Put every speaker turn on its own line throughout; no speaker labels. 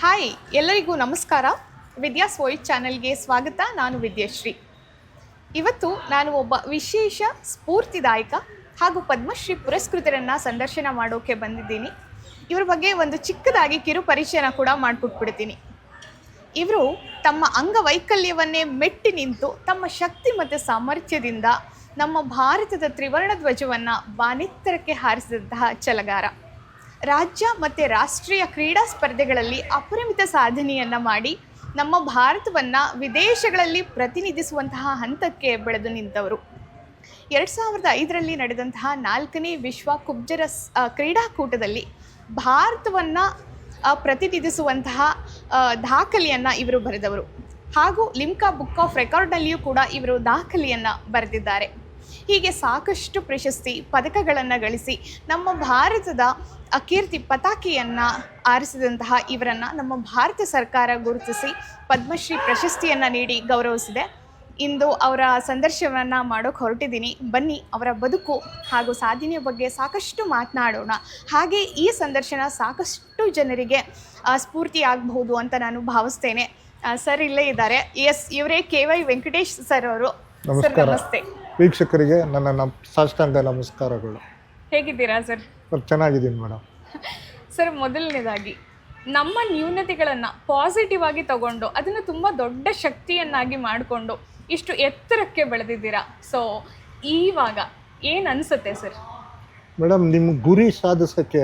Hi ಎಲ್ಲರಿಗೂ ನಮಸ್ಕಾರ. Vidya's voice ಚಾನೆಲ್ಗೆ ಸ್ವಾಗತ. ನಾನು ವಿದ್ಯಾಶ್ರೀ. ಇವತ್ತು ನಾನು ಒಬ್ಬ ವಿಶೇಷ ಸ್ಫೂರ್ತಿದಾಯಕ ಹಾಗೂ ಪದ್ಮಶ್ರೀ ಪುರಸ್ಕೃತರನ್ನು ಸಂದರ್ಶನ ಮಾಡೋಕ್ಕೆ ಬಂದಿದ್ದೀನಿ. ಇವರ ಬಗ್ಗೆ ಒಂದು ಚಿಕ್ಕದಾಗಿ ಕಿರು ಪರಿಚಯನ ಕೂಡ ಮಾಡಿಕೊಟ್ಬಿಡ್ತೀನಿ. ಇವರು ತಮ್ಮ ಅಂಗವೈಕಲ್ಯವನ್ನೇ ಮೆಟ್ಟಿ ನಿಂತು ತಮ್ಮ ಶಕ್ತಿ ಮತ್ತು ಸಾಮರ್ಥ್ಯದಿಂದ ನಮ್ಮ ಭಾರತದ ತ್ರಿವರ್ಣ ಧ್ವಜವನ್ನು ಬಾನೆತ್ತರಕ್ಕೆ ಹಾರಿಸಿದಂತಹ ಛಲಗಾರ. ರಾಜ್ಯ ಮತ್ತು ರಾಷ್ಟ್ರೀಯ ಕ್ರೀಡಾ ಸ್ಪರ್ಧೆಗಳಲ್ಲಿ ಅಪರಿಮಿತ ಸಾಧನೆಯನ್ನು ಮಾಡಿ ನಮ್ಮ ಭಾರತವನ್ನು ವಿದೇಶಗಳಲ್ಲಿ ಪ್ರತಿನಿಧಿಸುವಂತಹ ಹಂತಕ್ಕೆ ಬೆಳೆದು ನಿಂತವರು. 2005ರಲ್ಲಿ ನಡೆದಂತಹ 4ನೇ ವಿಶ್ವ ಕುಬ್ಜರ ಕ್ರೀಡಾಕೂಟದಲ್ಲಿ ಭಾರತವನ್ನು ಪ್ರತಿನಿಧಿಸುವಂತಹ ದಾಖಲೆಯನ್ನು ಇವರು ಬರೆದವರು. ಹಾಗೂ ಲಿಮ್ಕಾ ಬುಕ್ ಆಫ್ ರೆಕಾರ್ಡ್ನಲ್ಲಿಯೂ ಕೂಡ ಇವರು ದಾಖಲೆಯನ್ನು ಬರೆದಿದ್ದಾರೆ. ಹೀಗೆ ಸಾಕಷ್ಟು ಪ್ರಶಸ್ತಿ ಪದಕಗಳನ್ನು ಗಳಿಸಿ ನಮ್ಮ ಭಾರತದ ಕೀರ್ತಿ ಪತಾಕೆಯನ್ನು ಆರಿಸಿದಂತಹ ಇವರನ್ನು ನಮ್ಮ ಭಾರತ ಸರ್ಕಾರ ಗುರುತಿಸಿ ಪದ್ಮಶ್ರೀ ಪ್ರಶಸ್ತಿಯನ್ನು ನೀಡಿ ಗೌರವಿಸಿದೆ. ಇಂದು ಅವರ ಸಂದರ್ಶನವನ್ನು ಮಾಡೋಕ್ಕೆ ಹೊರಟಿದ್ದೀನಿ. ಬನ್ನಿ ಅವರ ಬದುಕು ಹಾಗೂ ಸಾಧನೆಯ ಬಗ್ಗೆ ಸಾಕಷ್ಟು ಮಾತನಾಡೋಣ. ಹಾಗೆ ಈ ಸಂದರ್ಶನ ಸಾಕಷ್ಟು ಜನರಿಗೆ ಸ್ಫೂರ್ತಿಯಾಗಬಹುದು ಅಂತ ನಾನು ಭಾವಿಸ್ತೇನೆ. ಸರ್ ಇಲ್ಲೇ ಇದ್ದಾರೆ. ಇವರೇ KY ವೆಂಕಟೇಶ್ ಸರ್ ಅವರು. ಸರ್ ನಮಸ್ತೆ.
ವೀಕ್ಷಕರಿಗೆ ನನ್ನ ಸಾಷ್ಟಾಂಗ ನಮಸ್ಕಾರಗಳು.
ಹೇಗಿದ್ದೀರಾ ಸರ್?
ಚೆನ್ನಾಗಿದ್ದೀನಿ ಮೇಡಮ್.
ಸರ್, ಮೊದಲನೇದಾಗಿ ನಮ್ಮ ನ್ಯೂನತೆಗಳನ್ನು ಪಾಸಿಟಿವ್ ಆಗಿ ತಗೊಂಡು ಅದನ್ನು ತುಂಬ ದೊಡ್ಡ ಶಕ್ತಿಯನ್ನಾಗಿ ಮಾಡಿಕೊಂಡು ಇಷ್ಟು ಎತ್ತರಕ್ಕೆ ಬೆಳೆದಿದ್ದೀರಾ. ಸೊ ಇವಾಗ ಏನು ಅನಿಸುತ್ತೆ ಸರ್?
ಮೇಡಮ್, ನಿಮ್ಮ ಗುರಿ ಸಾಧಿಸೋಕ್ಕೆ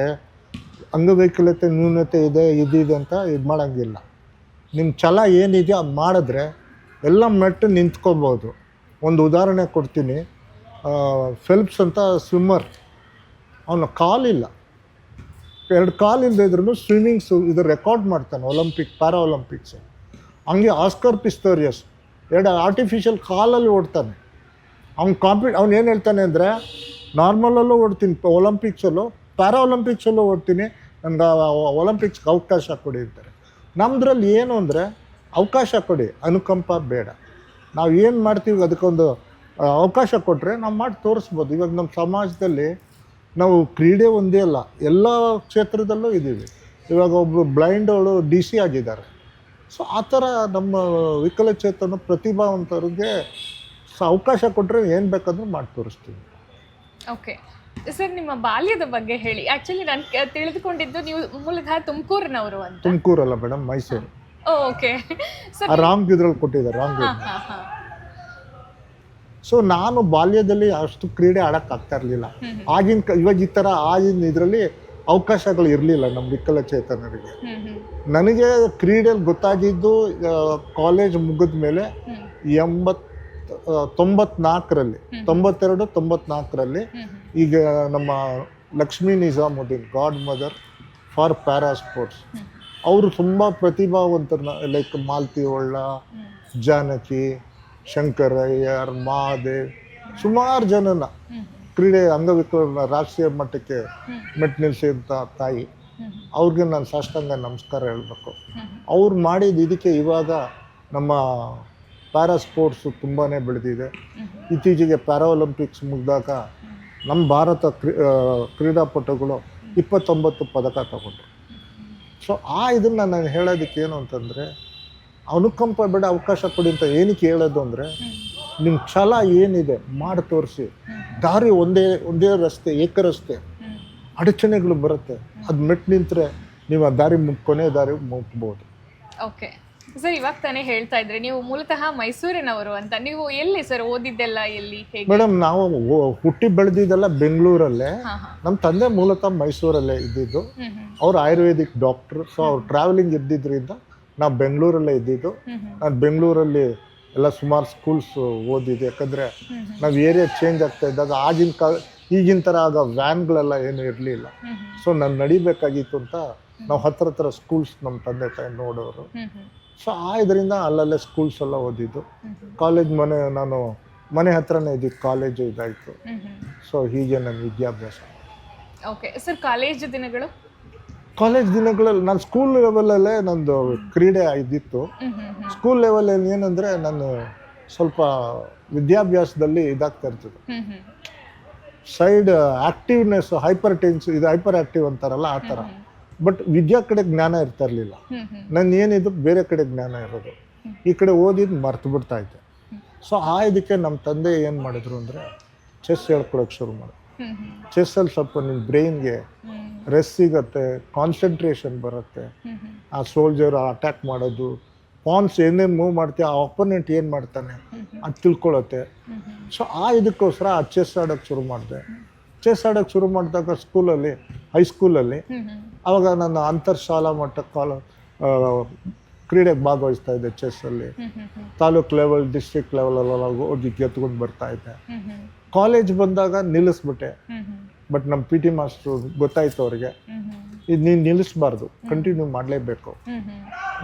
ಅಂಗವೈಕಲ್ಯತೆ ನ್ಯೂನತೆ ಇದೆ ಇದಿದೆ ಅಂತ ಇದು ಮಾಡೋಂಗಿಲ್ಲ. ನಿಮ್ಮ ಛಲ ಏನಿದೆಯೋ ಅದು ಮಾಡಿದ್ರೆ ಎಲ್ಲ ಮೆಟ್ಟು ನಿಂತ್ಕೋಬೋದು. ಒಂದು ಉದಾಹರಣೆ ಕೊಡ್ತೀನಿ. ಫೆಲ್ಪ್ಸ್ ಅಂತ ಸ್ವಿಮ್ಮರ್, ಅವನ ಕಾಲಿಲ್ಲ, 2 ಕಾಲಿಲ್ಲದೆ ಇದ್ರೂ ಇದು ರೆಕಾರ್ಡ್ ಮಾಡ್ತಾನೆ ಪ್ಯಾರಾ ಒಲಿಂಪಿಕ್ಸು. ಹಂಗೆ ಆಸ್ಕರ್ ಪಿಸ್ತೋರಿಯಸ್ 2 ಆರ್ಟಿಫಿಷಿಯಲ್ ಕಾಲಲ್ಲಿ ಓಡ್ತಾನೆ. ಅವ್ನು ಏನು ಹೇಳ್ತಾನೆ ಅಂದರೆ, ನಾರ್ಮಲಲ್ಲೂ ಓಡ್ತೀನಿ, ಒಲಿಂಪಿಕ್ಸಲ್ಲೂ ಪ್ಯಾರಾ ಒಲಿಂಪಿಕ್ಸಲ್ಲೂ ಓಡ್ತೀನಿ, ನನಗೆ ಒಲಿಂಪಿಕ್ಸ್ಗೆ ಅವಕಾಶ ಕೊಡಿ ಅಂತಾರೆ. ನಮ್ಮದ್ರಲ್ಲಿ ಏನು ಅಂದರೆ, ಅವಕಾಶ ಕೊಡಿ, ಅನುಕಂಪ ಬೇಡ. ನಾವು ಏನು ಮಾಡ್ತೀವಿ ಅದಕ್ಕೊಂದು ಅವಕಾಶ ಕೊಟ್ಟರೆ ನಾವು ಮಾಡಿ ತೋರಿಸ್ಬೋದು. ಇವಾಗ ನಮ್ಮ ಸಮಾಜದಲ್ಲಿ ನಾವು ಕ್ರೀಡೆ ಒಂದೇ ಅಲ್ಲ, ಎಲ್ಲ ಕ್ಷೇತ್ರದಲ್ಲೂ ಇದ್ದೀವಿ. ಇವಾಗ ಒಬ್ಬರು ಬ್ಲೈಂಡ್ ಅವಳು DC ಆಗಿದ್ದಾರೆ. ಸೊ ಆ ಥರ ನಮ್ಮ ವಿಕಲಚೇತನ ಪ್ರತಿಭಾವಂತರಿಗೆ ಅವಕಾಶ ಕೊಟ್ಟರೆ ಏನು ಬೇಕಾದರೂ ಮಾಡಿ ತೋರಿಸ್ತೀವಿ.
ಓಕೆ ಸರ್, ನಿಮ್ಮ ಬಾಲ್ಯದ ಬಗ್ಗೆ ಹೇಳಿ. ಆ್ಯಕ್ಚುಲಿ ನಾನು ತಿಳಿದುಕೊಂಡಿದ್ದು ನೀವು ಮೂಲತಃ ತುಮಕೂರಿನವರು ಅಂತ.
ತುಮಕೂರಲ್ಲ madam, Mysuru.
Okay sir,
wrong ಇದ್ರಲ್ಲಿ ಕೊಟ್ಟಿದ್ದಾರೆ, ರಾಂಗ್. ಸೊ ನಾನು ಬಾಲ್ಯದಲ್ಲಿ ಅಷ್ಟು ಕ್ರೀಡೆ ಆಡೋಕ್ಕಾಗ್ತಾ ಇರಲಿಲ್ಲ. ಇವಾಗ ಈ ಥರ ಆಗಿನ ಇದರಲ್ಲಿ ಅವಕಾಶಗಳು ಇರಲಿಲ್ಲ ನಮ್ಮ ವಿಕಲಚೇತನರಿಗೆ. ನನಗೆ ಕ್ರೀಡೆಯಲ್ಲಿ ಗೊತ್ತಾಗಿದ್ದು ಕಾಲೇಜ್ ಮುಗಿದ ಮೇಲೆ 94ರಲ್ಲಿ 92-94ರಲ್ಲಿ ಈಗ ನಮ್ಮ Lakshmi Nizamuddin, god mother for para sports, ಅವರು ತುಂಬ ಪ್ರತಿಭಾವಂತರನ್ನ, ಲೈಕ್ ಮಾಲ್ತಿ ಹೊಳ್ಳ, ಜಾನಕಿ, ಶಂಕರಯ್ಯರ್, ಮಹಾದೇವ್, ಸುಮಾರು ಜನನ ಕ್ರೀಡೆ ಅಂಗವಿಕಲ ರಾಷ್ಟ್ರೀಯ ಮಟ್ಟಕ್ಕೆ ಮೆಟ್ಟು ನಿಲ್ಲಿಸಿದಂಥ ತಾಯಿ, ಅವ್ರಿಗೆ ನಾನು ಸಾಷ್ಟಾಂಗ ನಮಸ್ಕಾರ ಹೇಳಬೇಕು. ಅವ್ರು ಮಾಡಿದ ಇದಕ್ಕೆ ಇವಾಗ ನಮ್ಮ ಪ್ಯಾರಾ ಸ್ಪೋರ್ಟ್ಸು ತುಂಬಾ ಬೆಳೆದಿದೆ. ಇತ್ತೀಚೆಗೆ ಪ್ಯಾರಾ ಒಲಿಂಪಿಕ್ಸ್ ಮುಗಿದಾಗ ನಮ್ಮ ಭಾರತ ಕ್ರೀಡಾಪಟುಗಳು 29 ಪದಕ ತಗೊಂಡ್ರು. ಸೊ ಇದನ್ನು ನಾನು ಹೇಳೋದಕ್ಕೆ ಏನು ಅಂತಂದರೆ, ಅನುಕಂಪ ಬೇಡ, ಅವಕಾಶ ಕೊಡಿ ಅಂತ ಏನಕ್ಕೆ ಹೇಳೋದು ಅಂದರೆ, ನಿಮ್ಮ ಛಲ ಏನಿದೆ ಮಾಡಿ ತೋರಿಸಿ. ದಾರಿ ಒಂದೇ ರಸ್ತೆ, ಏಕರಸ್ತೆ, ಅಡಚಣೆಗಳು ಬರುತ್ತೆ, ಅದು ಮೆಟ್ಟು ನಿಂತರೆ ನೀವು ಆ ದಾರಿ ಕೊನೆ ದಾರಿ ಮುಟ್ಬೋದು.
ಓಕೆ ಸರ್, ಇವಾಗ ತಾನೇ ಹೇಳ್ತಾ ಇದ್ರೆ ನೀವು ಮೂಲತಃ ಮೈಸೂರಿನವರು ಅಂತ. ನೀವು ಎಲ್ಲಿ ಸರ್ ಓದಿದ್ದೆಲ್ಲ, ಎಲ್ಲಿ, ಹೇಗೆ?
ಮೇಡಮ್, ನಾವು ಹುಟ್ಟಿ ಬೆಳೆದಿದ್ದೆಲ್ಲ ಬೆಂಗಳೂರಲ್ಲೇ. ನಮ್ಮ ತಂದೆ ಮೂಲತಃ ಮೈಸೂರಲ್ಲೇ ಇದ್ದಿದ್ದು. ಅವ್ರು ಆಯುರ್ವೇದಿಕ್ ಡಾಕ್ಟ್ರು. ಸೊ ಅವ್ರು ಟ್ರಾವೆಲಿಂಗ್ ಇದ್ದಿದ್ದರಿಂದ ನಾವು ಬೆಂಗಳೂರಲ್ಲೇ ಇದ್ದಿದ್ದು. ನಾನು ಬೆಂಗಳೂರಲ್ಲಿ ಎಲ್ಲ ಸುಮಾರು ಸ್ಕೂಲ್ಸ್ ಓದಿದ್ದೆ. ಯಾಕಂದರೆ ನಾವು ಏರಿಯಾ ಚೇಂಜ್ ಆಗ್ತಾ ಇದ್ದಾಗ ಈಗಿನ ಥರ ಆಗ ವ್ಯಾನ್ಗಳೆಲ್ಲ ಏನು ಇರಲಿಲ್ಲ. ಸೊ ನಾನು ನಡಿಬೇಕಾಗಿತ್ತು ಅಂತ ನಾವು ಹತ್ರ ಸ್ಕೂಲ್ಸ್ ನಮ್ಮ ತಂದೆ ತಾಯಿ ನೋಡೋರು. ಸೊ ಇದರಿಂದ ಅಲ್ಲಲ್ಲೇ ಸ್ಕೂಲ್ಸ್ ಎಲ್ಲ ಓದಿದ್ದು. ಕಾಲೇಜ್ ನಾನು ಮನೆ ಹತ್ರನೇ ಇದ್ದಿದ್ದು, ಕಾಲೇಜು ಇದಾಯಿತು. ಸೊ ಹೀಗೆ ನನ್ನ ವಿದ್ಯಾಭ್ಯಾಸ.
ಓಕೆ ಸರ್, ಕಾಲೇಜ್ ದಿನಗಳಲ್ಲಿ
ನಾನು ಸ್ಕೂಲ್ ಲೆವೆಲಲ್ಲೇ ನಂದು ಕ್ರೀಡೆ ಇದ್ದಿತ್ತು. ಸ್ಕೂಲ್ ಲೆವೆಲಲ್ಲಿ ಏನಂದರೆ, ನಾನು ಸ್ವಲ್ಪ ವಿದ್ಯಾಭ್ಯಾಸದಲ್ಲಿ ಇದಾಗ್ತಾ ಇರ್ತದೆ. ಸೈಡ್ ಆ್ಯಕ್ಟಿವ್ನೆಸ್, ಹೈಪರ್ ಆ್ಯಕ್ಟಿವ್ ಅಂತಾರಲ್ಲ, ಆ ಥರ ಬಟ್ ವಿದ್ಯಾ ಕಡೆ ಜ್ಞಾನ ಇರ್ತಾ ಇರಲಿಲ್ಲ. ನನ್ನ ಏನಿದು ಬೇರೆ ಕಡೆ ಜ್ಞಾನ ಇರೋದು, ಈ ಕಡೆ ಓದಿದ್ದು ಮರ್ತು ಬಿಡ್ತಾ ಇದ್ದೆ. ಸೊ ಇದಕ್ಕೆ ನಮ್ಮ ತಂದೆ ಏನು ಮಾಡಿದ್ರು ಅಂದರೆ ಚೆಸ್ ಹೇಳ್ಕೊಳಕ್ಕೆ ಶುರು ಮಾಡಿದ್ರು. ಚೆಸ್ಸಲ್ಲಿ ಸ್ವಲ್ಪ ನಿಮ್ಮ ಬ್ರೈನ್ಗೆ ರೆಸ್ಟ್ ಸಿಗತ್ತೆ, ಕಾನ್ಸಂಟ್ರೇಷನ್ ಬರುತ್ತೆ. ಆ ಸೋಲ್ಜರ್ ಅಟ್ಯಾಕ್ ಮಾಡೋದು, ಪಾನ್ಸ್ ಏನೇನು ಮೂವ್ ಮಾಡ್ತೀಯ, ಆ ಅಪೋನೆಂಟ್ ಏನು ಮಾಡ್ತಾನೆ ಅದು ತಿಳ್ಕೊಳತ್ತೆ. ಸೊ ಇದಕ್ಕೋಸ್ಕರ ಆ ಚೆಸ್ ಆಡೋಕ್ಕೆ ಶುರು ಮಾಡಿದೆ. ಚೆಸ್ ಆಡೋಕ್ಕೆ ಶುರು ಮಾಡಿದಾಗ ಸ್ಕೂಲಲ್ಲಿ, ಹೈಸ್ಕೂಲಲ್ಲಿ, ಆವಾಗ ನಾನು ಅಂತರ್ಶಾಲಾ ಮಟ್ಟ ಕ್ರೀಡೆಗೆ ಭಾಗವಹಿಸ್ತಾ ಇದ್ದೆ. ಚೆಸ್ಸಲ್ಲಿ ತಾಲೂಕ್ ಲೆವೆಲ್, ಡಿಸ್ಟ್ರಿಕ್ಟ್ ಲೆವೆಲಲ್ಲ ಹೋಗಿ ಗೆದ್ಕೊಂಡು ಬರ್ತಾ ಇದ್ದೆ. ಕಾಲೇಜ್ ಬಂದಾಗ ನಿಲ್ಲಿಸ್ಬಿಟ್ಟೆ. ಬಟ್ ನಮ್ಮ ಪಿ ಟಿ ಮಾಸ್ಟ್ರು ಗೊತ್ತಾಯ್ತು ಅವ್ರಿಗೆ, ಇದು ನೀನು ನಿಲ್ಲಿಸ್ಬಾರ್ದು, ಕಂಟಿನ್ಯೂ ಮಾಡಲೇಬೇಕು,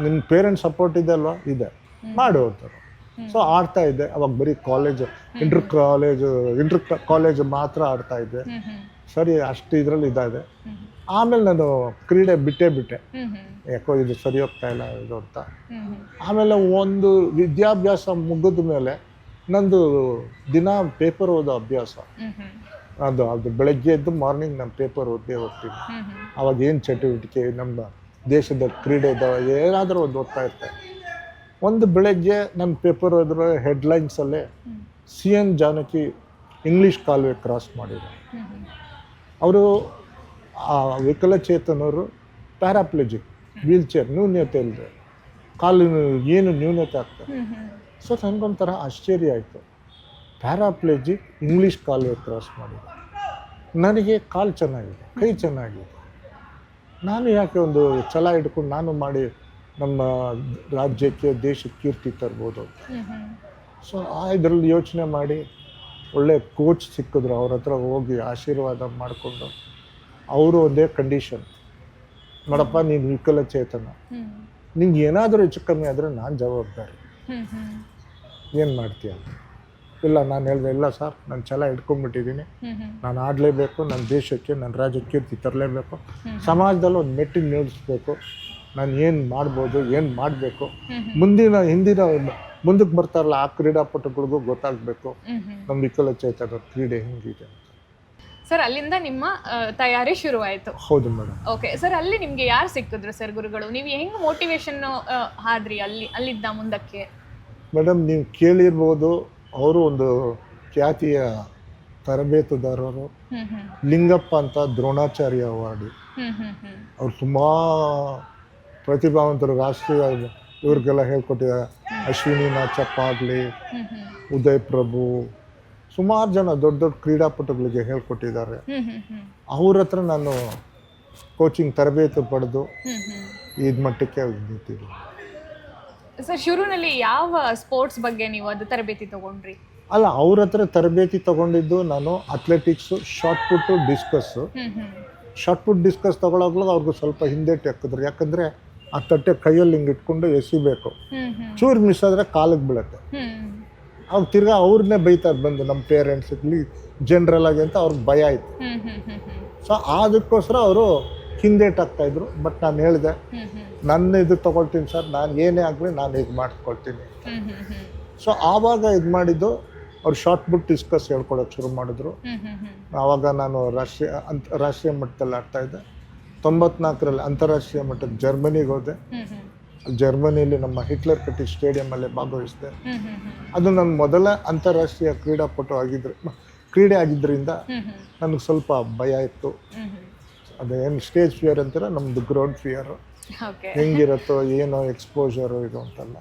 ನಿನ್ನ ಪೇರೆಂಟ್ಸ್ ಸಪೋರ್ಟ್ ಇದೆ ಅಲ್ವಾ, ಇದೆ, ಮಾಡು ಅಂತಾರೆ. ಸೊ ಆಡ್ತಾ ಇದ್ದೆ. ಅವಾಗ ಬರೀ ಇಂಟರ್ ಕಾಲೇಜ್ ಮಾತ್ರ ಆಡ್ತಾ ಇದ್ದೆ. ಸರಿ, ಅಷ್ಟು ಇದರಲ್ಲಿ ಇದಾದೆ. ಆಮೇಲೆ ನಾನು ಕ್ರೀಡೆ ಬಿಟ್ಟೆ, ಯಾಕೋ ಇದು ಸರಿ ಹೋಗ್ತಾ ಇಲ್ಲ ಇದು ಅಂತ. ಆಮೇಲೆ ಒಂದು ವಿದ್ಯಾಭ್ಯಾಸ ಮುಗಿದ ಮೇಲೆ ನಂದು ದಿನ ಪೇಪರ್ ಓದೋ ಅಭ್ಯಾಸ. ಅದು ಬೆಳಗ್ಗೆ ಎದ್ದು ಮಾರ್ನಿಂಗ್ ನಾನು ಪೇಪರ್ ಓದ್ದೇ ಹೋಗ್ತೀನಿ. ಅವಾಗ ಏನು ಚಟುವಟಿಕೆ ನಮ್ಮ ದೇಶದ ಕ್ರೀಡೆ ಇದ್ದಾವೆ, ಏನಾದರೂ ಒಂದು ಓದ್ತಾ ಇರ್ತಾರೆ. ಒಂದು ಬೆಳಗ್ಗೆ ನನ್ನ ಪೇಪರ್ ಓದಿರೋ ಹೆಡ್ಲೈನ್ಸಲ್ಲೇ CN ಜಾನಕಿ ಇಂಗ್ಲೀಷ್ ಕಾಲುವೆ ಕ್ರಾಸ್ ಮಾಡಿದ್ದಾರೆ. ಅವರು ವಿಕಲಚೇತನರು, ಪ್ಯಾರಾಪ್ಲೆಜಿಕ್, ವೀಲ್ ಚೇರ್, ನ್ಯೂನ್ಯತೆ ಇಲ್ಲದೆ ಕಾಲು ಏನು ನ್ಯೂನತೆ ಆಗ್ತದೆ. ಸೊ ನನಗೊಂಥರ ಆಶ್ಚರ್ಯ ಆಯಿತು, ಪ್ಯಾರಾಪ್ಲೆಜಿಕ್ ಇಂಗ್ಲೀಷ್ ಕಾಲುವೆ ಕ್ರಾಸ್ ಮಾಡಿದೆ. ನನಗೆ ಕಾಲು ಚೆನ್ನಾಗಿದೆ, ಕೈ ಚೆನ್ನಾಗಿದೆ, ನಾನು ಯಾಕೆ ಒಂದು ಛಲ ಹಿಡ್ಕೊಂಡು ನಾನು ಮಾಡಿ ನಮ್ಮ ರಾಜ್ಯಕ್ಕೆ, ದೇಶಕ್ಕೆ ಕೀರ್ತಿ ತರ್ಬೋದು. ಸೊ ಇದರಲ್ಲಿ ಯೋಚನೆ ಮಾಡಿ ಒಳ್ಳೆ ಕೋಚ್ ಸಿಕ್ಕಿದ್ರು, ಅವ್ರ ಹತ್ರ ಹೋಗಿ ಆಶೀರ್ವಾದ ಮಾಡಿಕೊಂಡು, ಅವರು ಒಂದೇ ಕಂಡೀಷನ್, ನೋಡಪ್ಪ ನೀನು ವಿಕಲಚೇತನ, ನಿಂಗೆ ಏನಾದರೂ ಹೆಚ್ಚು ಕಮ್ಮಿ ಆದರೆ ನಾನು ಜವಾಬ್ದಾರಿ, ಏನು ಮಾಡ್ತೀಯ? ಇಲ್ಲ, ನಾನು ಹೇಳಿದೆ, ಇಲ್ಲ ಸರ್, ನಾನು ಛಲ ಹಿಡ್ಕೊಂಡ್ಬಿಟ್ಟಿದ್ದೀನಿ, ನಾನು ಆಡಲೇಬೇಕು, ನನ್ನ ದೇಶಕ್ಕೆ, ನನ್ನ ರಾಜ್ಯಕ್ಕೆ ಕೀರ್ತಿ ತರಲೇಬೇಕು, ಸಮಾಜದಲ್ಲಿ ಒಂದು ಮೆಟ್ಟಿಗೆ ನಿಲ್ಲಿಸ್ಬೇಕು, ನಾನು ಏನು ಮಾಡ್ಬೋದು, ಏನು ಮಾಡಬೇಕು, ಮುಂದಕ್ಕೆ ಬರ್ತಾರಲ್ಲ ಆ ಕ್ರೀಡಾಪಟುಗಳಿಗೂ ಗೊತ್ತಾಗಬೇಕು ನಮ್ಮ ವಿಕಲಚೇತನ ಕ್ರೀಡೆ ಹೆಂಗಿದೆ.
ಸರ್, ಅಲ್ಲಿಂದ ನಿಮ್ಮ ತಯಾರಿ ಶುರುವಾಯಿತು? ಹೌದು
ಮೇಡಮ್.
ಓಕೆ ಸರ್, ಅಲ್ಲಿ ನಿಮಗೆ ಯಾರು ಸಿಕ್ಕಿದ್ರು ಸರ್ ಗುರುಗಳು? ನೀವು ಹೆಂಗೆ ಮೋಟಿವೇಶನ್ ಆದ್ರಿ ಅಲ್ಲಿದ್ದ ಮುಂದಕ್ಕೆ?
ಮೇಡಮ್, ನೀವು ಕೇಳಿರ್ಬೋದು, ಅವರು ಒಂದು ಖ್ಯಾತಿಯ ತರಬೇತುದಾರರು, ಲಿಂಗಪ್ಪ ಅಂತ, ದ್ರೋಣಾಚಾರ್ಯ ಅವಾರ್ಡ್. ಅವ್ರು ತುಂಬ ಪ್ರತಿಭಾವಂತರು, ರಾಷ್ಟ್ರೀಯ ಇವ್ರಿಗೆಲ್ಲ ಹೇಳ್ಕೊಟ್ಟಿದ್ದಾರೆ. ಅಶ್ವಿನಿ ನಾಚಪ್ಪ ಆಗಲಿ, ಉದಯ್ ಪ್ರಭು, ಸುಮಾರು ಜನ ದೊಡ್ಡ ದೊಡ್ಡ ಕ್ರೀಡಾಪಟುಗಳಿಗೆ ಹೇಳ್ಕೊಟ್ಟಿದ್ದಾರೆ. ಅವ್ರ ಹತ್ರ ನಾನು ಕೋಚಿಂಗ್ ತರಬೇತಿ ಪಡೆದು ಇದು ಮಟ್ಟಕ್ಕೆ ನಿಂತಿದ್ದೀನಿ.
ಸರ್, ಶುರುನಲ್ಲಿ ಯಾವ ಸ್ಪೋರ್ಟ್ಸ್ ಬಗ್ಗೆ ನೀವು ಅದು ತರಬೇತಿ ತಗೊಂಡ್ರಿ?
ಅಲ್ಲ, ಅವ್ರ ಹತ್ರ ತರಬೇತಿ ತಗೊಂಡಿದ್ದು ನಾನು ಅಥ್ಲೆಟಿಕ್ಸು, ಶಾರ್ಟ್ ಪುಟ್ಟು, ಡಿಸ್ಕಸ್ಸು. ಶಾರ್ಟ್ ಪುಟ್ ಡಿಸ್ಕಸ್ ತಗೊಳ್ಳೋಗ್ಲಾಗ ಅವ್ರಿಗೂ ಸ್ವಲ್ಪ ಹಿಂದೆ ಹಾಕಿದ್ರು, ಯಾಕಂದರೆ ಆ ತಟ್ಟೆ ಕೈಯಲ್ಲಿ ಹಿಂಗೆ ಇಟ್ಕೊಂಡು ಎಸಿಬೇಕು, ಚೂರು ಮಿಸ್ ಆದರೆ ಕಾಲಿಗೆ ಬೀಳುತ್ತೆ. ಅವ್ರು ತಿರ್ಗಾ ಅವ್ರನ್ನೇ ಬೈತಾರೆ ಬಂದು, ನಮ್ಮ ಪೇರೆಂಟ್ಸ್ ಇರಲಿ, ಜನರಲ್ ಆಗಿ ಅಂತ ಅವ್ರಿಗೆ ಭಯ ಆಯಿತು. ಸೊ ಅದಕ್ಕೋಸ್ಕರ ಅವರು ಹಿಂದೇಟಾಗ್ತಾಯಿದ್ರು. ಬಟ್ ನಾನು ಹೇಳಿದೆ, ನನ್ನ ಇದು ತೊಗೊಳ್ತೀನಿ ಸರ್, ನಾನು ಏನೇ ಆಗಲಿ ನಾನು ಇದು ಮಾಡ್ಕೊಳ್ತೀನಿ. ಸೊ ಆವಾಗ ಇದು ಮಾಡಿದ್ದು ಅವ್ರು ಶಾರ್ಟ್ ಪುಟ್ ಡಿಸ್ಕಸ್ ಹೇಳ್ಕೊಡೋಕೆ ಶುರು ಮಾಡಿದ್ರು. ಆವಾಗ ನಾನು ರಾಷ್ಟ್ರೀಯ ಮಟ್ಟದಲ್ಲಿ ಆಡ್ತಾಯಿದ್ದೆ. 94ರಲ್ಲಿ ಅಂತಾರಾಷ್ಟ್ರೀಯ ಮಟ್ಟಕ್ಕೆ ಜರ್ಮನಿಗೆ ಹೋದೆ. ಜರ್ಮನಿಯಲ್ಲಿ ನಮ್ಮ ಹಿಟ್ಲರ್ ಕಟ್ಟಿ ಸ್ಟೇಡಿಯಮಲ್ಲೇ ಭಾಗವಹಿಸಿದೆ. ಅದು ನನ್ನ ಮೊದಲ ಅಂತಾರಾಷ್ಟ್ರೀಯ ಕ್ರೀಡೆ ಆಗಿದ್ದರಿಂದ ನನಗೆ ಸ್ವಲ್ಪ ಭಯ ಇತ್ತು. ಅದೇನು ಸ್ಟೇಜ್ ಫಿಯರ್ ಅಂತೀರ, ನಮ್ಮದು ಗ್ರೌಂಡ್ ಫಿಯರು, ಹೆಂಗಿರುತ್ತೋ ಏನೋ ಎಕ್ಸ್ಪೋಜರು ಇದು ಅಂತಲ್ಲ.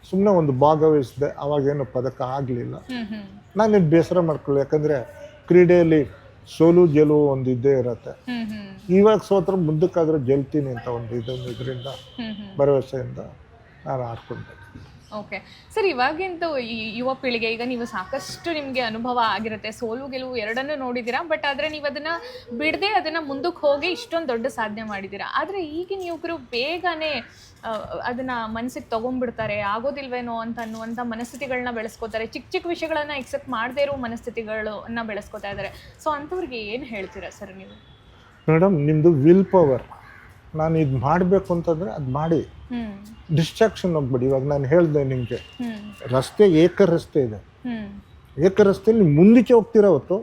ಸುಮ್ಮನೆ ಒಂದು ಭಾಗವಹಿಸಿದೆ. ಅವಾಗೇನು ಪದಕ ಆಗಲಿಲ್ಲ. ನಾನಿದು ಬೇಸರ ಮಾಡ್ಕೊಳ್ಳಿ, ಯಾಕಂದರೆ ಕ್ರೀಡೆಯಲ್ಲಿ ಸೋಲು ಗೆಲುವು ಒಂದು ಇದ್ದೇ ಇರತ್ತೆ. ಇವಾಗ ಸೋತ್ರ ಮುಂದಕ್ಕಾದ್ರೆ ಗೆಲ್ತೀನಿ ಅಂತ ಒಂದು ಇದರಿಂದ ಭರವಸೆಯಿಂದ ನಾನು ಆಡ್ಕೊಂಡೆ.
ಓಕೆ ಸರ್, ಇವಾಗಿಂದು ಈ ಯುವ ಪೀಳಿಗೆ, ಈಗ ನೀವು ಸಾಕಷ್ಟು ನಿಮಗೆ ಅನುಭವ ಆಗಿರುತ್ತೆ, ಸೋಲು ಗೆಲುವು ಎರಡನ್ನೂ ನೋಡಿದ್ದೀರಾ. ಬಟ್ ಆದರೆ ನೀವು ಅದನ್ನು ಬಿಡದೆ ಅದನ್ನು ಮುಂದಕ್ಕೆ ಹೋಗಿ ಇಷ್ಟೊಂದು ದೊಡ್ಡ ಸಾಧನೆ ಮಾಡಿದ್ದೀರಾ. ಆದರೆ ಈಗಿನ ಯುವಕರು ಬೇಗನೆ ಅದನ್ನು ಮನಸ್ಸಿಗೆ ತೊಗೊಂಡ್ಬಿಡ್ತಾರೆ, ಆಗೋದಿಲ್ವೇನೋ ಅನ್ನುವಂಥ ಮನಸ್ಥಿತಿಗಳನ್ನ ಬೆಳೆಸ್ಕೋತಾರೆ. ಚಿಕ್ಕ ಚಿಕ್ಕ ವಿಷಯಗಳನ್ನು ಎಕ್ಸೆಪ್ಟ್ ಮಾಡದೇ ಇರೋ ಮನಸ್ಥಿತಿಗಳನ್ನ ಬೆಳೆಸ್ಕೋತಾ ಇದ್ದಾರೆ. ಸೊ ಅಂಥವ್ರಿಗೆ ಏನು ಹೇಳ್ತೀರಾ ಸರ್ ನೀವು?
ಮೇಡಮ್, ನಿಮ್ಮದು ವಿಲ್ ಪವರ್. ನಾನು ಇದು ಮಾಡಬೇಕು ಅಂತಂದರೆ ಅದು ಮಾಡಿ, ಡಿಸ್ಟ್ರಾಕ್ಷನ್ ಹೋಗ್ಬೇಡಿ. ಇವಾಗ ನಾನು ಹೇಳಿದೆ ನಿಮಗೆ, ರಸ್ತೆ ಏಕ ರಸ್ತೆ ಇದೆ, ಏಕ ರಸ್ತೆಯಲ್ಲಿ ಮುಂದಕ್ಕೆ ಹೋಗ್ತಿರೋ ಹೊತ್ತು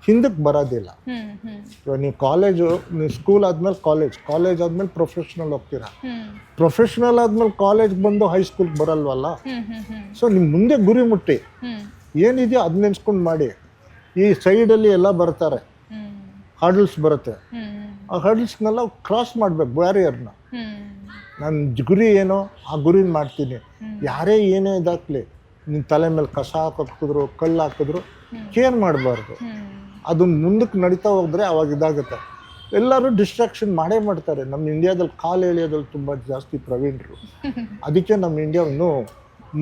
ಹಿಂದಕ್ಕೆ ಬರೋದಿಲ್ಲ.
ಹ್ಮ್ ಹ್ಮ್
ಇವಾಗ ನೀವು ಸ್ಕೂಲ್ ಆದ್ಮೇಲೆ ಕಾಲೇಜ್ ಆದ್ಮೇಲೆ ಪ್ರೊಫೆಷ್ನಲ್ ಹೋಗ್ತೀರಾ.
ಹ್ಮ್
ಪ್ರೊಫೆಷ್ನಲ್ ಆದ್ಮೇಲೆ ಕಾಲೇಜ್ ಬಂದು ಹೈಸ್ಕೂಲ್ಗೆ ಬರಲ್ವಲ್ಲ.
ಹ್ಮ್ ಹ್ಮ್ ಹ್ಮ್
ಸೊ ನಿಮ್ಮ ಮುಂದೆ ಗುರಿ ಮುಟ್ಟಿ
ಹ್ಮ್
ಏನಿದೆಯೋ ಅದು ನೆನ್ಸ್ಕೊಂಡು ಮಾಡಿ. ಈ ಸೈಡಲ್ಲಿ ಎಲ್ಲ ಬರ್ತಾರೆ,
ಹ್ಮ್
ಹರ್ಡಲ್ಸ್ ಬರುತ್ತೆ,
ಹ್ಮ್
ಆ ಹರ್ಡಲ್ಸ್ನೆಲ್ಲ ಕ್ರಾಸ್ ಮಾಡ್ಬೇಕು, ಬ್ಯಾರಿಯರ್ನ.
ಹ್ಮ್
ನನ್ನ ಗುರಿ ಏನೋ ಆ ಗುರಿನ ಮಾಡ್ತೀನಿ. ಯಾರೇ ಏನೇ ಇದಾಕ್ಲಿ, ನಿನ್ನ ತಲೆ ಮೇಲೆ ಕಸ ಹಾಕಿದ್ರು ಕಲ್ಲು ಹಾಕಿದ್ರು ಕೇರ್ ಮಾಡಬಾರ್ದು. ಅದು ಮುಂದಕ್ಕೆ ನಡೀತಾ ಹೋದ್ರೆ ಅವಾಗ ಇದಾಗುತ್ತೆ. ಎಲ್ಲರೂ ಡಿಸ್ಟ್ರಾಕ್ಷನ್ ಮಾಡೇ ಮಾಡ್ತಾರೆ. ನಮ್ಮ ಇಂಡಿಯಾದಲ್ಲಿ ಕಾಲು ಎಳೆಯೋದ್ರಲ್ಲಿ ತುಂಬ ಜಾಸ್ತಿ ಪ್ರವೀಣರು. ಅದಕ್ಕೆ ನಮ್ಮ ಇಂಡಿಯಾ ಇನ್ನೂ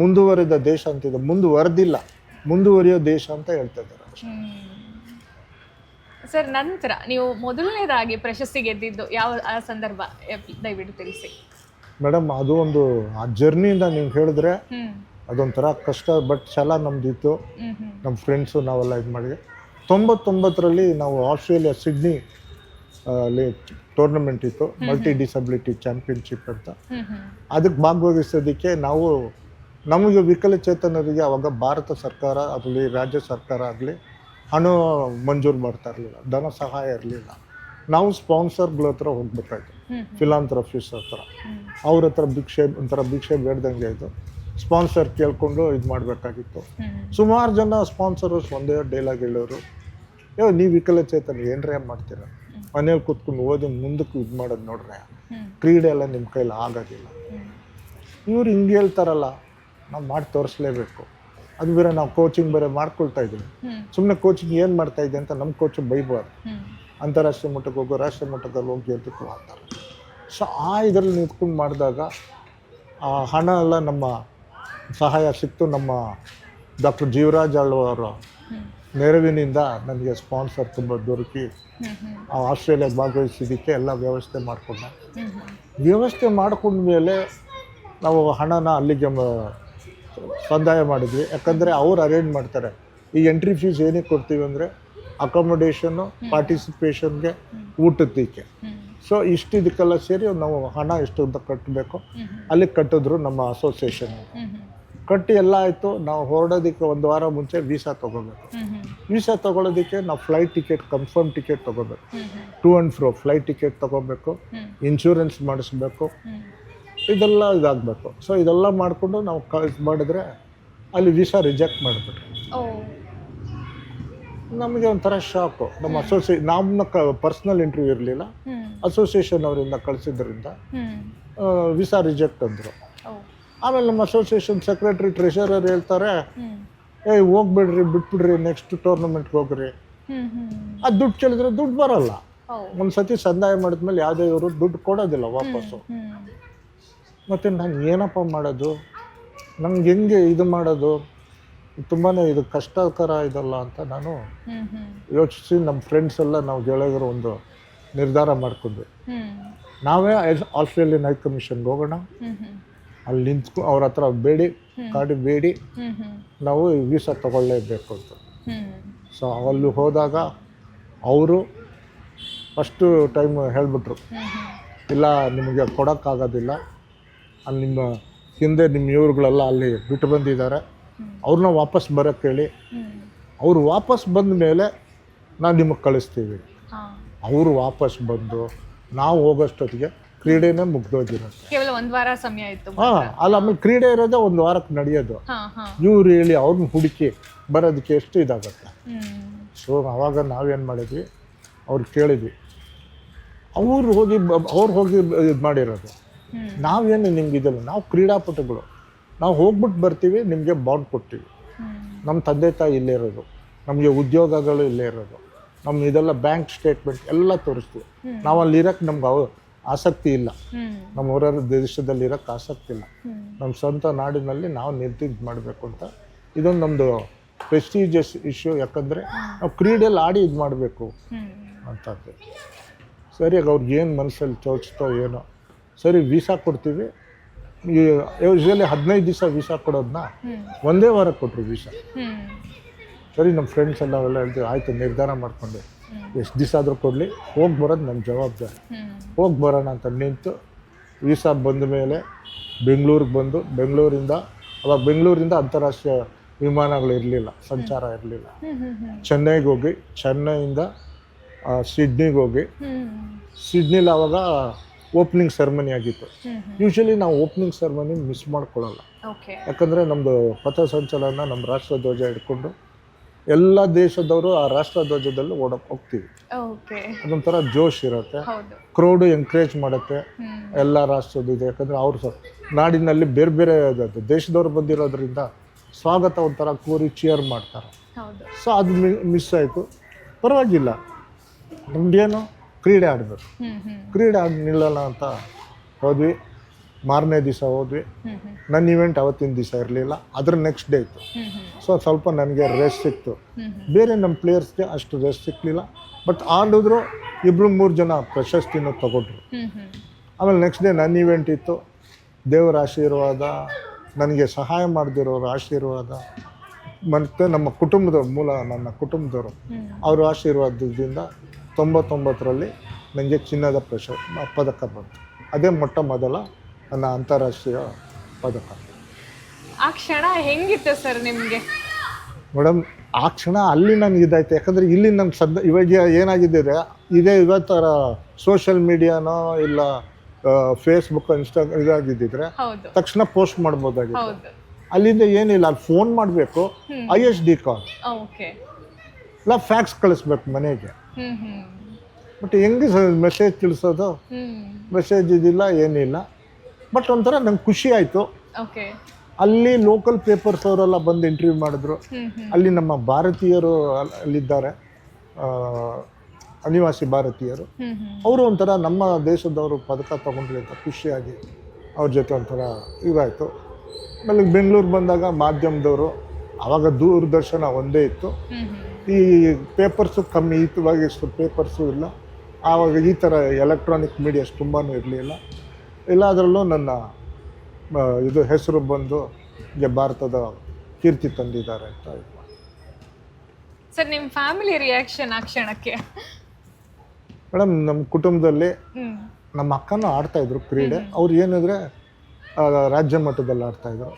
ಮುಂದುವರಿದ ದೇಶ ಅಂತಿದೆ, ಮುಂದುವರೆದಿಲ್ಲ, ಮುಂದುವರಿಯೋ ದೇಶ ಅಂತ ಹೇಳ್ತಾ ಇದ್ದಾರೆ.
ಸರ್, ನಂತರ ನೀವು ಮೊದಲನೇದಾಗಿ ಪ್ರಶಸ್ತಿ ಗೆದ್ದಿದ್ದು ಯಾವ ಆ ಸಂದರ್ಭ ದಯವಿಟ್ಟು ತಿಳಿಸಿ.
ಮೇಡಮ್, ಅದು ಒಂದು ಆ ಜರ್ನಿಯಿಂದ ನೀವು ಹೇಳಿದ್ರೆ
ಹ್ಮ್
ಅದೊಂಥರ ಕಷ್ಟ, ಬಟ್ ಛಲ ನಮ್ದಿತ್ತು.
ಹ್ಮ್ ಹ್ಮ್
ನಮ್ಮ ಫ್ರೆಂಡ್ಸು ನಾವೆಲ್ಲ ಇದು ಮಾಡಿದ್ವಿ. 99ರಲ್ಲಿ ನಾವು ಆಸ್ಟ್ರೇಲಿಯಾ ಸಿಡ್ನಿ ಅಲ್ಲಿ ಟೂರ್ನಮೆಂಟ್ ಇತ್ತು, ಮಲ್ಟಿ ಡಿಸಬಿಲಿಟಿ ಚಾಂಪಿಯನ್ಶಿಪ್ ಅಂತ.
ಹ್ಮ್ ಹ್ಮ್
ಅದಕ್ಕೆ ಭಾಗವಹಿಸೋದಕ್ಕೆ ನಮಗೆ ವಿಕಲಚೇತನರಿಗೆ ಅವಾಗ ಭಾರತ ಸರ್ಕಾರ ಆಗಲಿ ರಾಜ್ಯ ಸರ್ಕಾರ ಆಗಲಿ ಹಣ ಮಂಜೂರು ಮಾಡ್ತಾ ಇರಲಿಲ್ಲ, ಧನ ಸಹಾಯ ಇರಲಿಲ್ಲ. ನಾವು ಸ್ಪಾನ್ಸರ್ಗಳ ಹತ್ರ ಹೋಗ್ಬೇಕಾಯ್ತು, ಫಿಲಾಂಥ್ರಫಿಸ್ ಹತ್ರ. ಅವ್ರ ಹತ್ರ ಭಿಕ್ಷೆ ಬೇಡ್ದಂಗೆ ಆಯಿತು. ಸ್ಪಾನ್ಸರ್ ಕೇಳ್ಕೊಂಡು ಇದು ಮಾಡಬೇಕಾಗಿತ್ತು. ಸುಮಾರು ಜನ ಸ್ಪಾನ್ಸರ್ಸ್ ಒಂದೇ ಡೈಲಾಗ್ ಹೇಳೋರು, ನೀವು ವಿಕಲಚೇತನ ಏನರೇ ಮಾಡ್ತೀರ, ಮನೇಲಿ ಕೂತ್ಕೊಂಡು ಓದಿ ಮುಂದಕ್ಕೆ ಇದು ಮಾಡೋದು ನೋಡ್ರೆ, ಕ್ರೀಡೆ ಎಲ್ಲ ನಿಮ್ಮ ಕೈಲಿ ಆಗೋದಿಲ್ಲ. ಇವ್ರು ಹಿಂಗೆ ಹೇಳ್ತಾರಲ್ಲ, ನಾವು ಮಾಡಿ ತೋರಿಸ್ಲೇಬೇಕು. ಅದು ಬೇರೆ ನಾವು ಕೋಚಿಂಗ್ ಬೇರೆ ಮಾಡ್ಕೊಳ್ತಾ ಇದ್ದೀವಿ. ಸುಮ್ಮನೆ ಕೋಚಿಂಗ್ ಏನು ಮಾಡ್ತಾ ಇದೆ ಅಂತ ನಮ್ಮ ಕೋಚ್ ಬೈಬಾರ್ದು. ಅಂತಾರಾಷ್ಟ್ರೀಯ ಮಟ್ಟಕ್ಕೆ ಹೋಗೋ, ರಾಷ್ಟ್ರೀಯ ಮಟ್ಟದಲ್ಲಿ ಹೋಗಿ ಅಂತಕ್ಕೂ ಆಗ್ತಾರೆ. ಸೊ ಆ ಇದರಲ್ಲಿ ನಿಂತ್ಕೊಂಡು ಮಾಡಿದಾಗ ಆ ಹಣ ಎಲ್ಲ ನಮ್ಮ ಸಹಾಯ ಸಿಕ್ತು. ನಮ್ಮ ಡಾಕ್ಟರ್ ಜೀವರಾಜ್ ಅವರ ನೆರವಿನಿಂದ ನನಗೆ ಸ್ಪಾನ್ಸರ್ ತುಂಬ ದೊರಕಿ ಆ ಆಸ್ಟ್ರೇಲಿಯಾಗೆ ಭಾಗವಹಿಸಿದ್ದಕ್ಕೆ ಎಲ್ಲ ವ್ಯವಸ್ಥೆ ಮಾಡಿಕೊಂಡೆ. ವ್ಯವಸ್ಥೆ ಮಾಡ್ಕೊಂಡ್ಮೇಲೆ ನಾವು ಹಣನ ಅಲ್ಲಿಗೆ ಸಂದಾಯ ಮಾಡಿದ್ವಿ. ಯಾಕಂದರೆ ಅವ್ರು ಅರೇಂಜ್ ಮಾಡ್ತಾರೆ. ಈ ಎಂಟ್ರಿ ಫೀಸ್ ಏನಕ್ಕೆ ಕೊಡ್ತೀವಿ ಅಂದರೆ ಅಕಾಮಡೇಷನ್ನು, ಪಾರ್ಟಿಸಿಪೇಷನ್ಗೆ, ಊಟದ್ದಕ್ಕೆ. ಸೊ ಇದಕ್ಕೆಲ್ಲ ಸೇರಿ ನಾವು ಹಣ ಎಷ್ಟು ಅಂತ ಕಟ್ಟಬೇಕು, ಅಲ್ಲಿ ಕಟ್ಟಿದ್ರು ನಮ್ಮ ಅಸೋಸಿಯೇಷನ್. ಕಟ್ಟಿ ಎಲ್ಲ ಆಯಿತು. ನಾವು ಹೊರಡೋದಕ್ಕೆ ಒಂದು ವಾರ ಮುಂಚೆ ವೀಸಾ ತೊಗೋಬೇಕು. ವೀಸಾ ತೊಗೊಳೋದಕ್ಕೆ ನಾವು ಫ್ಲೈಟ್ ಟಿಕೆಟ್, ಕನ್ಫರ್ಮ್ ಟಿಕೆಟ್ ತೊಗೋಬೇಕು. To and fro flight ticket ತೊಗೋಬೇಕು, ಇನ್ಶೂರೆನ್ಸ್ ಮಾಡಿಸ್ಬೇಕು, ಇದೆಲ್ಲ ಇದಾಗಬೇಕು. ಸೊ ಇದೆಲ್ಲ ಮಾಡಿಕೊಂಡು ನಾವು ಮಾಡಿದ್ರೆ ಅಲ್ಲಿ ವೀಸಾ ರಿಜೆಕ್ಟ್ ಮಾಡಿಬಿಟ್ರು. ನಮಗೆ ಒಂಥರ ಶಾಕು. ನಮ್ಮನ್ನ ಪರ್ಸ್ನಲ್ ಇಂಟರ್ವ್ಯೂ ಇರಲಿಲ್ಲ, ಅಸೋಸಿಯೇಷನ್ ಅವರಿಂದ ಕಳಿಸಿದ್ರಿಂದ ವೀಸಾ ರಿಜೆಕ್ಟ್ ಅಂದರು. ಆಮೇಲೆ ನಮ್ಮ ಅಸೋಸಿಯೇಷನ್ ಸೆಕ್ರೆಟರಿ, ಟ್ರೆಷರರ್ ಹೇಳ್ತಾರೆ, ಹೋಗ್ಬಿಡ್ರಿ, ಬಿಟ್ಬಿಡ್ರಿ, ನೆಕ್ಸ್ಟ್ ಟೂರ್ನಮೆಂಟ್ಗೆ ಹೋಗ್ರಿ. ಅದು ದುಡ್ಡು ಕೇಳಿದ್ರೆ ದುಡ್ಡು ಬರಲ್ಲ. ಒಂದು ಸತಿ ಸಂದಾಯ ಮಾಡಿದ್ಮೇಲೆ ಯಾವುದೇ ಇವರು ದುಡ್ಡು ಕೊಡೋದಿಲ್ಲ ವಾಪಸ್ಸು. ಮತ್ತು ನಾನು ಏನಪ್ಪ ಮಾಡೋದು, ನಂಗೆ ಹೆಂಗೆ ಇದು ಮಾಡೋದು, ತುಂಬಾ ಇದು ಕಷ್ಟಕರ ಇದಲ್ಲ ಅಂತ ನಾನು ಯೋಚಿಸಿ ನಮ್ಮ ಫ್ರೆಂಡ್ಸ್ ಎಲ್ಲ ನಾವು ಗೆಳೆಯರು ಒಂದು ನಿರ್ಧಾರ ಮಾಡ್ಕೊಂಡ್ವಿ. ನಾವೇ ಆಸ್ಟ್ರೇಲಿಯನ್ ಹೈ ಕಮಿಷನ್ಗೆ ಹೋಗೋಣ, ಅಲ್ಲಿ ಅವ್ರ ಹತ್ರ ಬೇಡಿ ನಾವು ವೀಸಾ ತಗೊಳ್ಳೇಬೇಕು ಅಂತ. ಸೊ ಅಲ್ಲಿ ಹೋದಾಗ ಅವರು ಫಸ್ಟು ಟೈಮ್ ಹೇಳಿಬಿಟ್ರು, ಇಲ್ಲ ನಿಮಗೆ ಕೊಡೋಕ್ಕಾಗೋದಿಲ್ಲ, ಅಲ್ಲಿ ನಿಮ್ಮ ಹಿಂದೆ ನಿಮ್ಮ ಇವ್ರುಗಳೆಲ್ಲ ಅಲ್ಲಿ ಬಿಟ್ಟು ಬಂದಿದ್ದಾರೆ, ಅವ್ರನ್ನ ವಾಪಸ್ ಬರೋಕ್ಕೆ ಹೇಳಿ. ಅವರು ವಾಪಸ್ ಬಂದ ಮೇಲೆ ನಾವು ನಿಮಗೆ ಕಳಿಸ್ತೀವಿ. ಅವರು ವಾಪಸ್ ಬಂದು ನಾವು ಹೋಗೋಷ್ಟೊತ್ತಿಗೆ ಕ್ರೀಡೆನೇ ಮುಗ್ದೋಗಿರುತ್ತೆ.
ಕೇವಲ ಒಂದು ವಾರ ಸಮಯ ಇತ್ತು.
ಅಲ್ಲ, ಆಮೇಲೆ ಕ್ರೀಡೆ ಇರೋದೇ ಒಂದು ವಾರಕ್ಕೆ ನಡೆಯೋದು. ಇವ್ರು ಹೇಳಿ ಅವ್ರನ್ನ ಹುಡುಕಿ ಬರೋದಕ್ಕೆ ಎಷ್ಟು ಇದಾಗುತ್ತೆ. ಸೊ ಅವಾಗ ನಾವೇನು ಮಾಡಿದ್ವಿ, ಅವ್ರು ಕೇಳಿದ್ವಿ. ಅವ್ರು ಹೋಗಿ ಇದು ಮಾಡಿರೋದು. ನಾವೇನು ನಿಮ್ಗೆ ಇದಲ್ಲ, ನಾವು ಕ್ರೀಡಾಪಟುಗಳು, ನಾವು ಹೋಗ್ಬಿಟ್ಟು ಬರ್ತೀವಿ, ನಿಮಗೆ ಬಾಂಡ್ ಕೊಡ್ತೀವಿ. ನಮ್ಮ ತಂದೆ ತಾಯಿ ಇಲ್ಲೇ ಇರೋದು, ನಮಗೆ ಉದ್ಯೋಗಗಳು ಇಲ್ಲೇ ಇರೋದು, ನಮ್ಮ ಇದೆಲ್ಲ ಬ್ಯಾಂಕ್ ಸ್ಟೇಟ್ಮೆಂಟ್ ಎಲ್ಲ ತೋರಿಸ್ತೀವಿ. ನಾವು ಅಲ್ಲಿ ಇರೋಕ್ಕೆ ನಮ್ಗೆ ಆಸಕ್ತಿ ಇಲ್ಲ, ನಮ್ಮ ಹೊರ ದೇಶದಲ್ಲಿ ಇರೋಕ್ಕೆ ಆಸಕ್ತಿ ಇಲ್ಲ, ನಮ್ಮ ಸ್ವಂತ ನಾಡಿನಲ್ಲಿ ನಾವು ನಿರ್ದಿದ್ ಮಾಡಬೇಕು ಅಂತ. ಇದೊಂದು ನಮ್ಮದು ಪ್ರೆಸ್ಟೀಜಿಯಸ್ ಇಶ್ಯೂ. ಯಾಕಂದರೆ ನಾವು ಕ್ರೀಡೆಯಲ್ಲಿ ಆಡಿ ಇದು ಮಾಡಬೇಕು ಅಂತಂದು. ಸರಿಯಾಗಿ ಅವ್ರಿಗೆ ಏನು ಮನಸ್ಸಲ್ಲಿ ತೋರಿಸ್ತೋ ಏನೋ, ಸರಿ ವೀಸಾ ಕೊಡ್ತೀವಿ. ಯೂಶ್ವಲಿ 15 ದಿವಸ ವೀಸಾ ಕೊಡೋದನ್ನ ಒಂದೇ ವಾರ ಕೊಟ್ಟರು ವೀಸಾ. ಸರಿ, ನಮ್ಮ ಫ್ರೆಂಡ್ಸ್ ಎಲ್ಲ ಅವೆಲ್ಲ ಹೇಳ್ತೀವಿ, ಆಯಿತು ನಿರ್ಧಾರ ಮಾಡಿಕೊಂಡು ಎಷ್ಟು ದಿವಸ ಆದರೂ ಕೊಡಲಿ, ಹೋಗಿ ಬರೋದು ನಮ್ಮ ಜವಾಬ್ದಾರಿ, ಹೋಗಿ ಬರೋಣ ಅಂತ ನಿಂತು ವೀಸಾ ಬಂದ ಮೇಲೆ ಬೆಂಗಳೂರಿಗೆ ಬಂದು, ಬೆಂಗಳೂರಿಂದ ಅಂತಾರಾಷ್ಟ್ರೀಯ ವಿಮಾನಗಳು ಇರಲಿಲ್ಲ, ಸಂಚಾರ ಇರಲಿಲ್ಲ. ಚೆನ್ನೈಗೆ ಹೋಗಿ, ಚೆನ್ನೈಯಿಂದ ಸಿಡ್ನಿಗೆ ಹೋಗಿ, ಸಿಡ್ನಿಲಿ ಆವಾಗ ಓಪನಿಂಗ್ ಸೆರೆಮನಿ ಆಗಿತ್ತು. ಯೂಶ್ವಲಿ ನಾವು ಓಪನಿಂಗ್ ಸೆರೆಮನಿ ಮಿಸ್ ಮಾಡ್ಕೊಳ್ಳಲ್ಲ, ಯಾಕಂದರೆ ನಮ್ಮದು ಪಥಸಂಚಲನ ನಮ್ಮ ರಾಷ್ಟ್ರಧ್ವಜ ಹಿಡ್ಕೊಂಡು ಎಲ್ಲ ದೇಶದವರು ಆ ರಾಷ್ಟ್ರಧ್ವಜದಲ್ಲಿ ಹೋಗ್ತೀವಿ. ಅದೊಂಥರ ಜೋಶ್ ಇರುತ್ತೆ, ಕ್ರೌಡು ಎಂಕರೇಜ್ ಮಾಡುತ್ತೆ ಎಲ್ಲ ರಾಷ್ಟ್ರಧ್ವಜ. ಯಾಕಂದರೆ ಅವ್ರು ನಾಡಿನಲ್ಲಿ ಬೇರೆ ಬೇರೆ ದೇಶದವ್ರು ಬಂದಿರೋದ್ರಿಂದ ಸ್ವಾಗತ ಒಂಥರ ಕೋರಿ ಚಿಯರ್ ಮಾಡ್ತಾರೆ. ಸೊ ಅದು ಮಿಸ್ ಆಯಿತು. ಪರವಾಗಿಲ್ಲ, ನಮ್ಗೇನು ಕ್ರೀಡೆ ಆಡಬೇಕು, ಕ್ರೀಡೆ ಆಡಿ ನಿಲ್ಲಲ್ಲ ಅಂತ ಹೋದ್ವಿ. ಮಾರನೇ ದಿವಸ ಹೋದ್ವಿ. ನನ್ನ ಇವೆಂಟ್ ಅವತ್ತಿನ ದಿವಸ ಇರಲಿಲ್ಲ, ಅದ್ರ ನೆಕ್ಸ್ಟ್ ಡೇ ಇತ್ತು. ಸೊ ಸ್ವಲ್ಪ ನನಗೆ ರೆಸ್ಟ್ ಸಿಕ್ತು. ಬೇರೆ ನಮ್ಮ ಪ್ಲೇಯರ್ಸ್ಗೆ ಅಷ್ಟು ರೆಸ್ಟ್ ಸಿಕ್ಕಲಿಲ್ಲ. ಬಟ್ ಆಡಿದ್ರು 2-3 ಜನ ಪ್ರಶಸ್ತಿನೂ ತಗೊಂಡ್ರು. ಆಮೇಲೆ ನೆಕ್ಸ್ಟ್ ಡೇ ನನ್ನ ಇವೆಂಟ್ ಇತ್ತು. ದೇವರ ಆಶೀರ್ವಾದ, ನನಗೆ ಸಹಾಯ ಮಾಡದಿರೋರ ಆಶೀರ್ವಾದ, ಮತ್ತು ನಮ್ಮ ಕುಟುಂಬದವ್ರು, ನನ್ನ ಕುಟುಂಬದವರು ಅವ್ರ ಆಶೀರ್ವಾದದಿಂದ 99ರಲ್ಲಿ ನನಗೆ ಚಿನ್ನದ ಪದಕ ಬಂತು. ಅದೇ ಮೊಟ್ಟ ಮೊದಲ ನನ್ನ ಅಂತಾರಾಷ್ಟ್ರೀಯ ಪದಕ.
ಆ ಕ್ಷಣ ಹೆಂಗಿತ್ತು ಸರ್ ನಿಮಗೆ?
ಮೇಡಮ್, ಆ ಕ್ಷಣ ಅಲ್ಲಿ ನನಗೆ ಇದಾಯ್ತು. ಯಾಕಂದರೆ ಇಲ್ಲಿ ನಂಗೆ ಇವಾಗ ಏನಾಗಿದ್ದರೆ, ಇದೇ ಇವತ್ತರ ಸೋಷಿಯಲ್ ಮೀಡಿಯಾನೋ ಇಲ್ಲ ಫೇಸ್ಬುಕ್, ಇನ್ಸ್ಟಾಗ್ರಾಮ್ ಇದಾಗಿದ್ದಿದ್ರೆ ತಕ್ಷಣ ಪೋಸ್ಟ್ ಮಾಡ್ಬೋದಾಗಿತ್ತು. ಅಲ್ಲಿಂದ ಏನಿಲ್ಲ, ಅಲ್ಲಿ ಫೋನ್ ಮಾಡಬೇಕು, ISD ಕಾಲ್ ಇಲ್ಲ ಫ್ಯಾಕ್ಸ್ ಕಳಿಸ್ಬೇಕು ಮನೆಗೆ. ಬಟ್ ಹೆಂಗೆ ಮೆಸೇಜ್ ತಿಳಿಸೋದು? ಮೆಸೇಜ್ ಇದಿಲ್ಲ, ಏನಿಲ್ಲ. ಬಟ್ ಒಂಥರ ನಂಗೆ ಖುಷಿ ಆಯಿತು. ಅಲ್ಲಿ ಲೋಕಲ್ ಪೇಪರ್ಸ್ ಅವರೆಲ್ಲ ಬಂದು ಇಂಟರ್ವ್ಯೂ ಮಾಡಿದ್ರು. ಅಲ್ಲಿ ನಮ್ಮ ಭಾರತೀಯರು ಅಲ್ಲಿದ್ದಾರೆ, ಅನಿವಾಸಿ ಭಾರತೀಯರು. ಅವರು ಒಂಥರ ನಮ್ಮ ದೇಶದವರು ಪದಕ ತೊಗೊಂಡ್ರಿ ಅಂತ ಖುಷಿಯಾಗಿ ಅವ್ರ ಜೊತೆ ಒಂಥರ ಇದಾಯಿತು. ಆಮೇಲೆ ಬೆಂಗಳೂರು ಬಂದಾಗ ಮಾಧ್ಯಮದವರು, ಆವಾಗ ದೂರದರ್ಶನ ಒಂದೇ ಇತ್ತು, ಈ ಪೇಪರ್ಸು ಕಮ್ಮಿ ಇತ್ತು. ಇವಾಗ ಇಷ್ಟು ಪೇಪರ್ಸು ಇಲ್ಲ. ಆವಾಗ ಈ ಥರ ಎಲೆಕ್ಟ್ರಾನಿಕ್ ಮೀಡಿಯಾಸ್ ತುಂಬಾ ಇರಲಿಲ್ಲ. ಎಲ್ಲದರಲ್ಲೂ ನನ್ನ ಇದು ಹೆಸರು ಬಂದು ಭಾರತದ ಕೀರ್ತಿ ತಂದಿದ್ದಾರೆ ಅಂತ.
ಸರ್, ನಿಮ್ಮ ಫ್ಯಾಮಿಲಿ ರಿಯಾಕ್ಷನ್ ಆ ಕ್ಷಣಕ್ಕೆ?
ಮೇಡಮ್, ನಮ್ಮ ಕುಟುಂಬದಲ್ಲಿ ನಮ್ಮ ಅಕ್ಕನೂ ಆಡ್ತಾಯಿದ್ರು ಕ್ರೀಡೆ. ಅವ್ರು ಏನಿದ್ರೆ ರಾಜ್ಯ ಮಟ್ಟದಲ್ಲಿ ಆಡ್ತಾಯಿದ್ರು.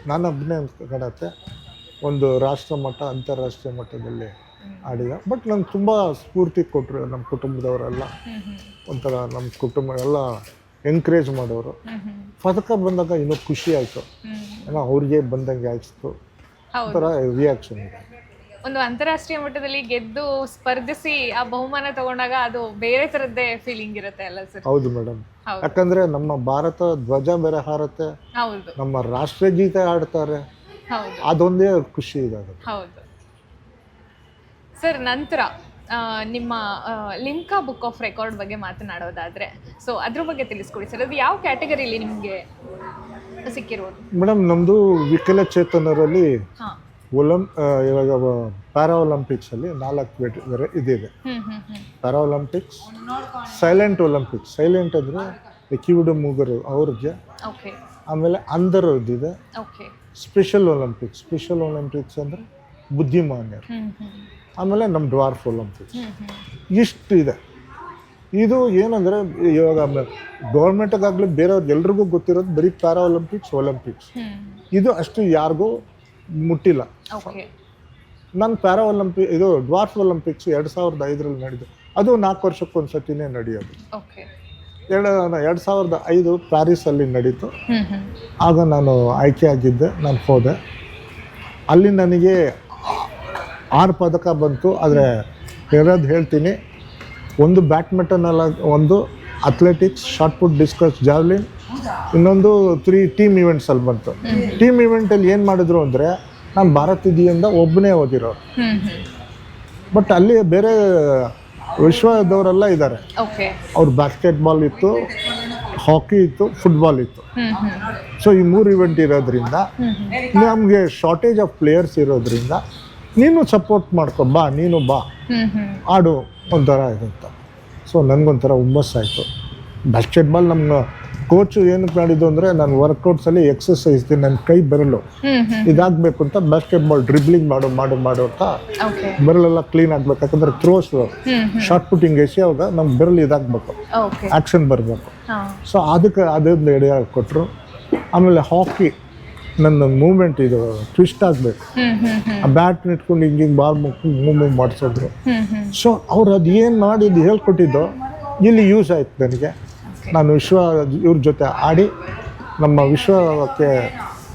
ನಾನೊಬ್ಬನೇ ಕಡತ್ತೆ ಒಂದು ರಾಷ್ಟ್ರ ಮಟ್ಟ, ಅಂತಾರಾಷ್ಟ್ರೀಯ ಮಟ್ಟದಲ್ಲಿ ಆಡಿದ. ಬಟ್ ನಂಗೆ ತುಂಬ ಸ್ಫೂರ್ತಿ ಕೊಟ್ಟರು ನಮ್ಮ ಕುಟುಂಬದವರೆಲ್ಲ. ಒಂಥರ ನಮ್ಮ ಕುಟುಂಬ ಎಲ್ಲ ಎಂಕರೇಜ್ ಮಾಡೋರು. ಪದಕ ಬಂದಾಗ ಇನ್ನೂ ಖುಷಿ ಆಯಿತು, ಏನೋ ಅವ್ರಿಗೆ ಬಂದಂಗೆ ಆಯಿತು. ಒಂಥರ ರಿಯಾಕ್ಷನ್ ಇದೆ.
ಒಂದು ಅಂತಾರಾಷ್ಟ್ರೀಯ ಮಟ್ಟದಲ್ಲಿ ಗೆದ್ದು ಸ್ಪರ್ಧಿಸಿ ಆ ಬಹುಮಾನ ತಗೊಂಡಾಗ ಅದು ಬೇರೆ ಥರದ್ದೇ ಫೀಲಿಂಗ್ ಇರುತ್ತೆ ಅಲ್ಲ ಸರ್?
ಹೌದು ಮೇಡಮ್, ಯಾಕಂದರೆ ನಮ್ಮ ಭಾರತ ಧ್ವಜ ಬೇರೆ ಹಾರುತ್ತೆ, ನಮ್ಮ ರಾಷ್ಟ್ರಗೀತೆ ಆಡ್ತಾರೆ, ಅದೊಂದೇ ಖುಷಿ ಇದೆ.
ಹೌದು ಸರ್. ನಂತರ ನಿಮ್ಮ ಲಿಮ್ಕಾ ಬುಕ್ ಆಫ್ ರೆಕಾರ್ಡ್ ಬಗ್ಗೆ ಮಾತನಾಡೋದಾದರೆ, ಸೊ ಅದ್ರ ಬಗ್ಗೆ ತಿಳಿಸ್ಕೊಡಿ ಸರ್. ಅದು ಯಾವ ಕ್ಯಾಟಗರಿಲಿ ನಿಮಗೆ ಸಿಕ್ಕಿರೋದು?
ಮೇಡಮ್, ನಮ್ಮದು ವಿಕಲಚೇತನರಲ್ಲಿ ಇವಾಗ ಪ್ಯಾರಾ ಒಲಿಂಪಿಕ್ಸಲ್ಲಿ 4 ಇದಿದೆ. Para Olympics, silent Olympics. Silent ಅಂದರೆ ಕಿವಿಡು ಮೂಗರು ಅವ್ರಿಗೆ. ಆಮೇಲೆ ಅಂಧರದ್ದಿದೆ. ಸ್ಪೆಷಲ್ ಒಲಿಂಪಿಕ್ಸ್ ಅಂದರೆ ಬುದ್ಧಿಮಾನ್ಯರು. ಆಮೇಲೆ ನಮ್ಮ ಡ್ವಾರ್ಫ್ ಒಲಿಂಪಿಕ್ಸ್. ಇಷ್ಟು ಇದೆ. ಇದು ಏನಂದರೆ ಇವಾಗ ಗೌರ್ಮೆಂಟ್ಗಾಗಲಿ ಬೇರೆಯವ್ರಿಗೆ ಎಲ್ರಿಗೂ ಗೊತ್ತಿರೋದು ಬರೀ ಪ್ಯಾರಾ ಒಲಿಂಪಿಕ್ಸ್. ಇದು ಅಷ್ಟು ಯಾರಿಗೂ ಮುಟ್ಟಿಲ್ಲ. ನಾನು ಪ್ಯಾರಾ ಇದು ಡ್ವಾರ್ಫ್ ಒಲಿಂಪಿಕ್ಸ್ 2005ರಲ್ಲಿ ನಡೆದು, ಅದು 4 ವರ್ಷಕ್ಕೊಂದು ಸತಿನೇ ನಡೆಯೋದು. 2005 ಪ್ಯಾರಿಸಲ್ಲಿ ನಡೀತು. ಆಗ ನಾನು ಆಯ್ಕೆ ಆಗಿದ್ದೆ, ನಾನು ಹೋದೆ. ಅಲ್ಲಿ ನನಗೆ 6 ಪದಕ ಬಂತು. ಆದರೆ ಹೇಳ್ತೀನಿ, ಒಂದು ಬ್ಯಾಡ್ಮಿಂಟನಲ್ಲಿ, ಒಂದು athletics, shot put, discuss, javelin, ಇನ್ನೊಂದು 3 ಟೀಮ್ ಇವೆಂಟ್ಸಲ್ಲಿ ಬಂತು. ಟೀಮ್ ಇವೆಂಟಲ್ಲಿ ಏನು ಮಾಡಿದ್ರು ಅಂದರೆ, ನಾನು ಭಾರತೀಯದಿಂದ ಒಬ್ಬನೇ ಓದಿರೋರು. ಬಟ್ ಅಲ್ಲಿ ಬೇರೆ ವಿಶ್ವದವರೆಲ್ಲ ಇದ್ದಾರೆ. ಅವ್ರು ಬಾಸ್ಕೆಟ್ಬಾಲ್ ಇತ್ತು, ಹಾಕಿ ಇತ್ತು, ಫುಟ್ಬಾಲ್ ಇತ್ತು. ಸೊ ಈ 3 ಇವೆಂಟ್ ಇರೋದ್ರಿಂದ ನಮಗೆ ಶಾರ್ಟೇಜ್ ಆಫ್ ಪ್ಲೇಯರ್ಸ್ ಇರೋದ್ರಿಂದ, ನೀನು ಸಪೋರ್ಟ್ ಮಾಡ್ಕೊ, ನೀನು ಬಾ ಆಡು ಒಂಥರ ಇದಂತ. ಸೊ ನನಗೊಂಥರ ಹುಮ್ಮಸ್ಸಾಯಿತು. ಬಾಸ್ಕೆಟ್ಬಾಲ್ ನಮ್ಮ ಕೋಚು ಏನಕ್ಕೆ ಮಾಡಿದ್ದು ಅಂದರೆ, ನಾನು ವರ್ಕೌಟ್ಸಲ್ಲಿ ಎಕ್ಸಸೈಸ್ ನನ್ನ ಕೈ ಬೆರಳು ಇದಾಗಬೇಕು ಅಂತ ಬಾಸ್ಕೆಟ್ಬಾಲ್ ಡ್ರಿಬ್ಲಿಂಗ್ ಮಾಡು ಅಂತ ಬೆರಳೆಲ್ಲ ಕ್ಲೀನ್ ಆಗಬೇಕು. ಯಾಕಂದರೆ ಥ್ರೋಸ್ ಶಾರ್ಟ್ ಪುಟ್ಟಿಂಗ್ ಎಸೆಯುವಾಗ ನಮ್ಮ ಬೆರಳು ಇದಾಗಬೇಕು, ಆ್ಯಕ್ಷನ್ ಬರಬೇಕು. ಸೊ ಅದಕ್ಕೆ ಅದೊಂದು ಐಡಿಯಾ ಕೊಟ್ಟರು. ಆಮೇಲೆ ಹಾಕಿ ನನ್ನ ಮೂಮೆಂಟ್ ಇದು ಟ್ವಿಸ್ಟ್ ಆಗಬೇಕು. ಆ ಬ್ಯಾಟ್ ಇಟ್ಕೊಂಡು ಹಿಂಗೆ ಬಾಲ್ ಮೂವ್ಮೆಂಟ್ ಮಾಡಿಸಿದ್ರು. ಸೊ ಅವ್ರು ಅದು ಏನು ಮಾಡಿದ್ದು ಹೇಳ್ಕೊಟ್ಟಿದ್ದು ಇಲ್ಲಿ ಯೂಸ್ ಆಯ್ತು ನನಗೆ. ನಾನು ಇವ್ರ ಜೊತೆ ಆಡಿ ನಮ್ಮ ವಿಶ್ವಕ್ಕೆ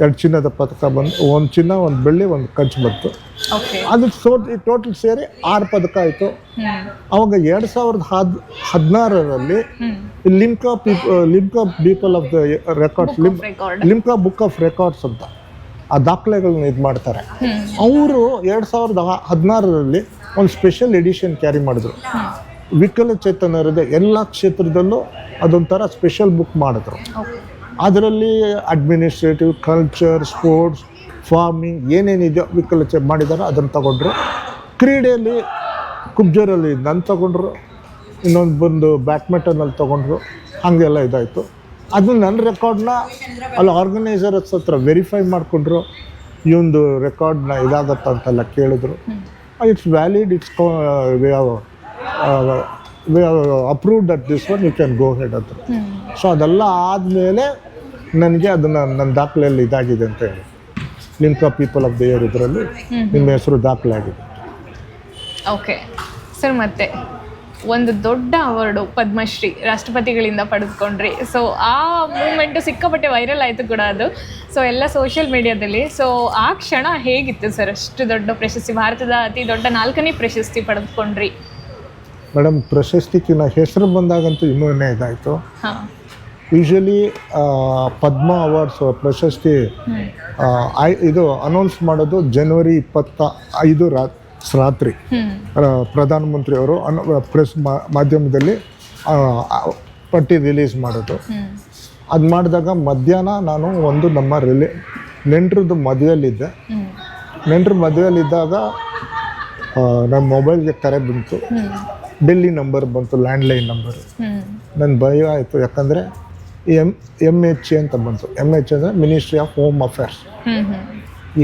2 ಚಿನ್ನದ ಪದಕ ಬಂದು, 1 ಚಿನ್ನ 1 ಬೆಳ್ಳಿ 1 ಕಂಚು ಬಂತು. ಅದು ಟೋಟಲ್ ಸೇರಿ 6 ಪದಕ ಆಯಿತು. ಅವಾಗ 2016ರಲ್ಲಿ Limca people of the records, Limca book of records ಅಂತ ಆ ದಾಖಲೆಗಳನ್ನ ಇದು ಮಾಡ್ತಾರೆ. ಅವರು 2016ರಲ್ಲಿ ಒಂದು ಸ್ಪೆಷಲ್ ಎಡಿಷನ್ ಕ್ಯಾರಿ ಮಾಡಿದ್ರು. ವಿಕಲಚೇತನರದ ಎಲ್ಲ ಕ್ಷೇತ್ರದಲ್ಲೂ ಅದೊಂಥರ ಸ್ಪೆಷಲ್ ಬುಕ್ ಮಾಡಿದ್ರು. ಅದರಲ್ಲಿ ಅಡ್ಮಿನಿಸ್ಟ್ರೇಟಿವ್, ಕಲ್ಚರ್, ಸ್ಪೋರ್ಟ್ಸ್, ಫಾರ್ಮಿಂಗ್ ಏನೇನಿದೆಯೋ ಮಾಡಿದಾರೋ ಅದನ್ನು ತಗೊಂಡ್ರು. ಕ್ರೀಡೆಯಲ್ಲಿ ಕುಬ್ಜರಲ್ಲಿ ನಾನು ತಗೊಂಡ್ರು, ಇನ್ನೊಂದು ಬಂದು ಬ್ಯಾಡ್ಮಿಂಟನಲ್ಲಿ ತೊಗೊಂಡ್ರು. ಹಾಗೆಲ್ಲ ಇದಾಯಿತು. ಅದು ನನ್ನ ರೆಕಾರ್ಡ್ನ ಅಲ್ಲಿ ಆರ್ಗನೈಸರ್ಸ್ ಹತ್ರ ವೆರಿಫೈ ಮಾಡಿಕೊಂಡ್ರು. ಈ ಒಂದು ರೆಕಾರ್ಡ್ನ ಇದಾಗತ್ತ ಅಂತೆಲ್ಲ ಕೇಳಿದ್ರು. It's valid, it's approved that this one you can go ahead ಅಂತ. ಸೊ ಅದೆಲ್ಲ ಆದಮೇಲೆ ನನಗೆ ಅದನ್ನು ನನ್ನ ದಾಖಲೆಯಲ್ಲಿ ಇದಾಗಿದೆ ಅಂತ ಹೇಳಿ, Limca people of the year ಇದರಲ್ಲಿ ನಿಮ್ಮ ಹೆಸರು ದಾಖಲೆ ಆಗಿದೆ.
ಓಕೆ ಸರ್, ಮತ್ತೆ ಒಂದು ದೊಡ್ಡ ಅವಾರ್ಡು ಪದ್ಮಶ್ರೀ ರಾಷ್ಟ್ರಪತಿಗಳಿಂದ ಪಡೆದುಕೊಂಡ್ರಿ. ಸೊ ಆ ಮೂಮೆಂಟು ಸಿಕ್ಕಾಪಟ್ಟೆ ವೈರಲ್ ಆಯಿತು ಕೂಡ ಅದು. ಸೊ ಎಲ್ಲ ಸೋಷಿಯಲ್ ಮೀಡಿಯಾದಲ್ಲಿ. ಸೊ ಆ ಕ್ಷಣ ಹೇಗಿತ್ತು ಸರ್? ಅಷ್ಟು ದೊಡ್ಡ ಪ್ರಶಸ್ತಿ, ಭಾರತದ ಅತಿ ದೊಡ್ಡ 4ನೇ ಪ್ರಶಸ್ತಿ ಪಡೆದುಕೊಂಡ್ರಿ.
ಮೇಡಮ್, ಪ್ರಶಸ್ತಿಗಿನ್ನ ಹೆಸರು ಬಂದಾಗಂತೂ ಇನ್ನೂ ಇದಾಯಿತು. ಯೂಶ್ವಲಿ ಪದ್ಮ ಅವಾರ್ಡ್ಸ್ ಪ್ರಶಸ್ತಿ ಇದು ಅನೌನ್ಸ್ ಮಾಡೋದು ಜನವರಿ 25 ರಾತ್ರಿ ಪ್ರಧಾನಮಂತ್ರಿಯವರು ಪ್ರೆಸ್ ಮಾಧ್ಯಮದಲ್ಲಿ ಪಟ್ಟಿ ರಿಲೀಸ್ ಮಾಡೋದು. ಅದು ಮಾಡಿದಾಗ ಮಧ್ಯಾಹ್ನ ನಾನು ನಮ್ಮ ನೆಂಟ್ರದ್ದು ಮದುವೆಯಲ್ಲಿದ್ದೆ. ನೆಂಟ್ರ ಮದುವೆಯಲ್ಲಿದ್ದಾಗ ನನ್ನ ಮೊಬೈಲ್ಗೆ ಕರೆ ಬಂತು. ಡೆಲ್ಲಿ ನಂಬರ್ ಬಂತು, ಲ್ಯಾಂಡ್ಲೈನ್ ನಂಬರು. ನನ್ನ ಭಯ ಆಯಿತು, ಯಾಕಂದರೆ MH ಅಂತ ಬಂತು. MH ಅಂದರೆ ಮಿನಿಸ್ಟ್ರಿ ಆಫ್ ಹೋಮ್ ಅಫೇರ್ಸ್.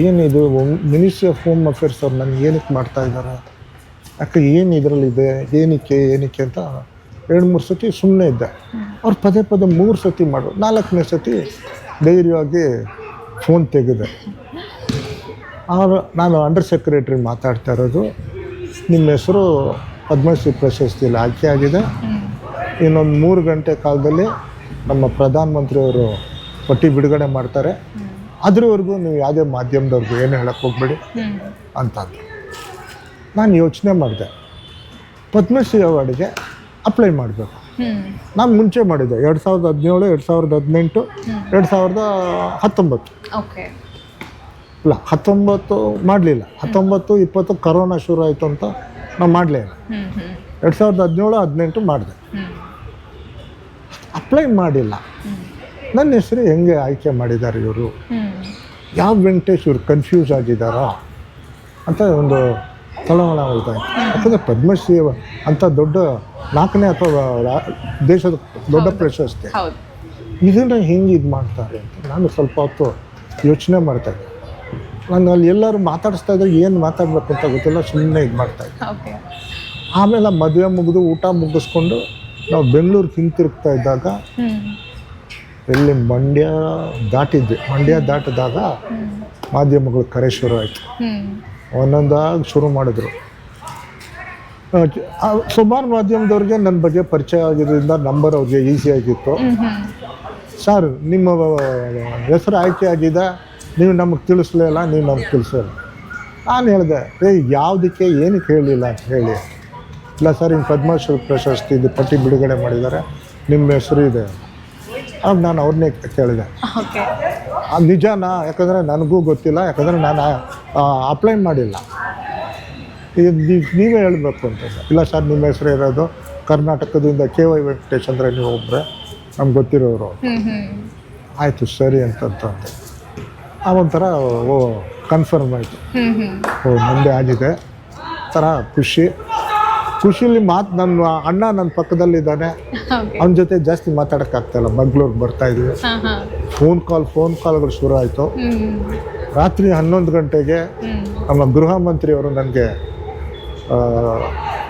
ಏನಿದು ಮಿನಿಸ್ಟ್ರಿ ಆಫ್ ಹೋಮ್ ಅಫೇರ್ಸ್ ಅವ್ರು ನನಗೆ ಏನಕ್ಕೆ ಮಾಡ್ತಾ ಇದ್ದಾರೆ, ಯಾಕೆ ಏನು ಇದರಲ್ಲಿದೆ, ಏನಕ್ಕೆ ಅಂತ 2-3 ಸತಿ ಸುಮ್ಮನೆ ಇದ್ದೆ. ಅವ್ರು ಪದೇ 3 ಸತಿ ಮಾಡು, 4ನೇ ಸತಿ ಧೈರ್ಯವಾಗಿ ಫೋನ್ ತೆಗೆದೆ. ನಾನು ಅಂಡರ್ ಸೆಕ್ರೆಟ್ರಿ ಮಾತಾಡ್ತಾ ಇರೋದು, ನಿಮ್ಮ ಹೆಸರು ಪದ್ಮಶ್ರೀ ಪ್ರಶಸ್ತಿಯಲ್ಲಿ ಆಯ್ಕೆ ಆಗಿದೆ. ಇನ್ನೊಂದು 3 ಗಂಟೆ ಕಾಲದಲ್ಲಿ ನಮ್ಮ ಪ್ರಧಾನಮಂತ್ರಿಯವರು ಪಟ್ಟಿ ಬಿಡುಗಡೆ ಮಾಡ್ತಾರೆ. ಅದ್ರವರೆಗೂ ನೀವು ಯಾವುದೇ ಮಾಧ್ಯಮದವ್ರಿಗೂ ಏನು ಹೇಳಕ್ಕೆ ಹೋಗ್ಬೇಡಿ ಅಂತಂದು. ನಾನು ಯೋಚನೆ ಮಾಡಿದೆ, ಪದ್ಮಶ್ರೀ ಅವಾರ್ಡ್ಗೆ ಅಪ್ಲೈ ಮಾಡಬೇಕು. ನಾನು ಮುಂಚೆ ಮಾಡಿದ್ದೆ 2017, 2018, 2019. ಇಲ್ಲ 19 ಮಾಡಲಿಲ್ಲ. 19, 20 ಕರೋನಾ ಶುರು ಆಯಿತು ಅಂತ ನಾವು ಮಾಡಲೇ ಇಲ್ಲ. 2017, 18 ಮಾಡಿದೆ. ಅಪ್ಲೈ ಮಾಡಿಲ್ಲ. ನನ್ನ ಹೆಸರು ಹೆಂಗೆ ಆಯ್ಕೆ ಮಾಡಿದ್ದಾರೆ ಇವರು, ಯಾವ ವೆಂಕಟೇಶ್ ಇವರು ಕನ್ಫ್ಯೂಸ್ ಆಗಿದ್ದಾರಾ ಅಂತ ಒಂದು ತಳಮಳ ಇದಾಯಿತು. ಯಾಕಂದರೆ ಪದ್ಮಶ್ರೀ ಅಂತ ದೊಡ್ಡ 4ನೇ ಅಥವಾ ದೇಶದ ದೊಡ್ಡ ಪ್ರಶಸ್ತಿ, ಇದನ್ನು ಹೆಂಗೆ ಇದು ಮಾಡ್ತಾರೆ ಅಂತ ನಾನು ಸ್ವಲ್ಪ ಹೊತ್ತು ಯೋಚನೆ ಮಾಡ್ತಾಯಿದ್ದೆ. ನಾನು ಅಲ್ಲಿ ಎಲ್ಲರೂ ಮಾತಾಡಿಸ್ತಾ ಇದ್ದರೆ ಏನು ಮಾತಾಡಬೇಕು ಅಂತ ಗೊತ್ತಿಲ್ಲ, ಸುಮ್ಮನೆ ಇದು ಮಾಡ್ತಾಯಿದ್ದೆ. ಆಮೇಲೆ ಮದುವೆ ಮುಗಿದು ಊಟ ಮುಗಿಸ್ಕೊಂಡು ನಾವು ಬೆಂಗಳೂರಿಗೆ ಹಿಂತಿರುಗ್ತಾ ಇದ್ದಾಗ ಎಲ್ಲಿ ಮಂಡ್ಯ ದಾಟಿದಾಗ ಮಾಧ್ಯಮಗಳು ಕರೆ ಶುರು ಆಯಿತು. ಒಂದೊಂದಾಗಿ ಶುರು ಮಾಡಿದ್ರು. ಸುಮಾರು ಮಾಧ್ಯಮದವ್ರಿಗೆ ನನ್ನ ಬಗ್ಗೆ ಪರಿಚಯ ಆಗಿದ್ದರಿಂದ ನಂಬರ್ ಅವ್ರಿಗೆ ಈಸಿಯಾಗಿತ್ತು. ಸರ್, ನಿಮ್ಮ ಹೆಸರು ಆಯ್ಕೆ ಆಗಿದೆ, ನೀವು ನಮಗೆ ತಿಳಿಸ್ಲಿಲ್ಲ, ನೀವು ನಮಗೆ ತಿಳಿಸಲ್ಲ. ನಾನು ಹೇಳಿದೆ, ಯಾವುದಕ್ಕೆ ಏನಕ್ಕೆ ಹೇಳಿಲ್ಲ ಅಂತ ಹೇಳಿ. ಇಲ್ಲ ಸರ್, ಹಿಂಗೆ ಪದ್ಮಶ್ರೀ ಪ್ರಶಸ್ತಿ ಇದು ಪಟ್ಟಿ ಬಿಡುಗಡೆ ಮಾಡಿದ್ದಾರೆ, ನಿಮ್ಮ ಹೆಸರು ಇದೆ. ಆಗ ನಾನು ಅವ್ರನ್ನೇ ಕೇಳಿದೆ, ನಿಜನಾ? ಯಾಕಂದರೆ ನನಗೂ ಗೊತ್ತಿಲ್ಲ, ಯಾಕಂದರೆ ನಾನು ಅಪ್ಲೈ ಮಾಡಿಲ್ಲ, ನೀವೇ ಹೇಳಬೇಕು ಅಂತ. ಇಲ್ಲ ಸರ್, ನಿಮ್ಮ ಹೆಸರು ಇರೋದು ಕರ್ನಾಟಕದಿಂದ KY ವೆಂಕಟೇಶ್ ಅಂದರೆ ನೀವು ಒಬ್ಬರೇ, ನಮ್ಗೆ ಗೊತ್ತಿರೋರು. ಆಯಿತು ಸರಿ ಅಂತಂತಂದೆ. ಆ ಒಂಥರ ಕನ್ಫರ್ಮ್ ಆಯಿತು, ಮುಂದೆ ಆಗಿದೆ ಥರ ಖುಷಿಲಿ ನನ್ನ ಅಣ್ಣ ನನ್ನ ಪಕ್ಕದಲ್ಲಿದ್ದಾನೆ. ಅವನ ಜೊತೆ ಜಾಸ್ತಿ ಮಾತಾಡೋಕ್ಕಾಗ್ತಾಯಿಲ್ಲ, ಬೆಂಗಳೂರಿಗೆ ಬರ್ತಾಯಿದ್ವಿ. ಫೋನ್ ಕಾಲ್ಗಳು ಶುರು ಆಯಿತು. ರಾತ್ರಿ 11 ಗಂಟೆಗೆ ನಮ್ಮ ಗೃಹ ಮಂತ್ರಿಯವರು ನನಗೆ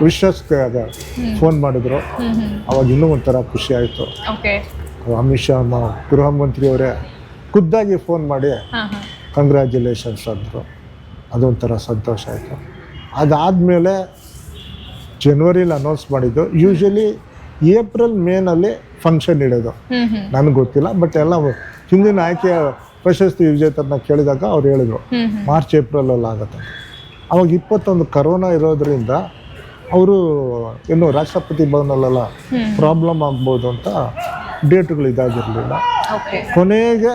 ವಿಶ್ವಾಸಕ್ಕೆ ಫೋನ್ ಮಾಡಿದ್ರು. ಅವಾಗ ಇನ್ನೂ ಒಂಥರ ಖುಷಿ ಆಯಿತು. ಅಮಿತ್ ಶಾ ಗೃಹ ಮಂತ್ರಿಯವರೇ ಖುದ್ದಾಗಿ ಫೋನ್ ಮಾಡಿ
ಹಾಂ ಹಾಂ
ಕಂಗ್ರ್ಯಾಚುಲೇಷನ್ಸ್ ಅಂದರು. ಅದೊಂಥರ ಸಂತೋಷ ಆಯಿತು. ಅದಾದಮೇಲೆ ಜನವರಿಲಿ ಅನೌನ್ಸ್ ಮಾಡಿದ್ದು. ಯೂಶ್ವಲಿ ಏಪ್ರಿಲ್ ಮೇನಲ್ಲಿ ಫಂಕ್ಷನ್ ಇಡೋದು, ನನಗೆ ಗೊತ್ತಿಲ್ಲ. ಬಟ್ ಎಲ್ಲ ಹಿಂದಿನ ಆಯ್ಕೆ ಪ್ರಶಸ್ತಿ ವಿಜೇತರನ್ನ ಕೇಳಿದಾಗ ಅವ್ರು ಹೇಳಿದ್ರು ಮಾರ್ಚ್ ಏಪ್ರಿಲಲ್ಲಿ ಆಗುತ್ತೆ. ಅವಾಗ 21 ಕರೋನಾ ಇರೋದ್ರಿಂದ ಅವರು ಏನು ರಾಷ್ಟ್ರಪತಿ ಭವನಲ್ಲೆಲ್ಲ ಪ್ರಾಬ್ಲಮ್ ಆಗ್ಬೋದು ಅಂತ ಡೇಟ್ಗಳು ಇದಾಗಿರಲಿಲ್ಲ. ಕೊನೆಗೆ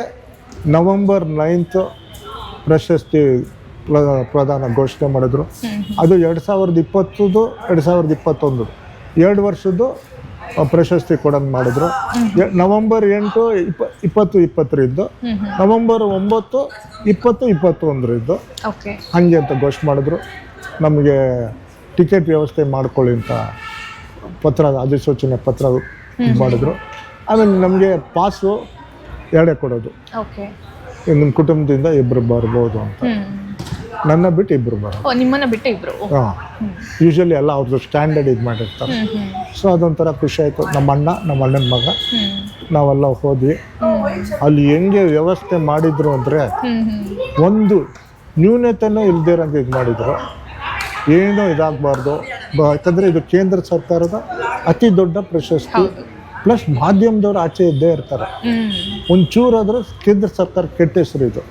ನವೆಂಬರ್ 9 ಪ್ರಶಸ್ತಿ ಪ್ರದಾನ ಘೋಷಣೆ ಮಾಡಿದ್ರು. ಅದು 2020 2021 2 ವರ್ಷದ್ದು ಪ್ರಶಸ್ತಿ ಕೊಡೋದು ಮಾಡಿದ್ರು. ನವೆಂಬರ್ 8 2020 ನವೆಂಬರ್ 9 2021 ಹಂಗೆ ಅಂತ ಘೋಷಣೆ ಮಾಡಿದ್ರು. ನಮಗೆ ಟಿಕೆಟ್ ವ್ಯವಸ್ಥೆ ಮಾಡ್ಕೊಳ್ಳಿ ಅಂತ ಪತ್ರ, ಅಧಿಸೂಚನೆ ಪತ್ರ ಮಾಡಿದ್ರು. ಆಮೇಲೆ ನಮಗೆ ಪಾಸು 2 ಕೊಡೋದು, ನಿಮ್ಮ ಕುಟುಂಬದಿಂದ 2 ಬರ್ಬೋದು ಅಂತ. ನನ್ನ ಬಿಟ್ಟು 2 ಬರೋದು,
ನಿಮ್ಮನ್ನ ಬಿಟ್ಟು 2.
ಹಾಂ, ಯೂಶ್ವಲಿ ಎಲ್ಲ ಅವ್ರದ್ದು ಸ್ಟ್ಯಾಂಡರ್ಡ್ ಇದು ಮಾಡಿರ್ತಾರೆ. ಸೊ ಅದೊಂಥರ ಖುಷಿ ಆಯಿತು. ನಮ್ಮ ಅಣ್ಣನ ಮಗ ನಾವೆಲ್ಲ ಹೋದ್ವಿ. ಅಲ್ಲಿ ಹೆಂಗೆ ವ್ಯವಸ್ಥೆ ಮಾಡಿದ್ರು ಅಂದರೆ ಒಂದು ನ್ಯೂನತೆನೂ ಇಲ್ದಿರಂಗೆ ಇದು ಮಾಡಿದರು. ಏನೂ ಇದಾಗಬಾರ್ದು, ಯಾಕಂದರೆ ಇದು ಕೇಂದ್ರ ಸರ್ಕಾರದ ಅತಿ ದೊಡ್ಡ ಪ್ರಶಸ್ತಿ. ಪ್ಲಸ್ ಮಾಧ್ಯಮದವ್ರು ಆಚೆ ಇದ್ದೇ ಇರ್ತಾರೆ. ಒಂಚೂರಾದರೂ ಕೇಂದ್ರ ಸರ್ಕಾರ ಕೆಟ್ಟ ಹೆಸರು ಇದು.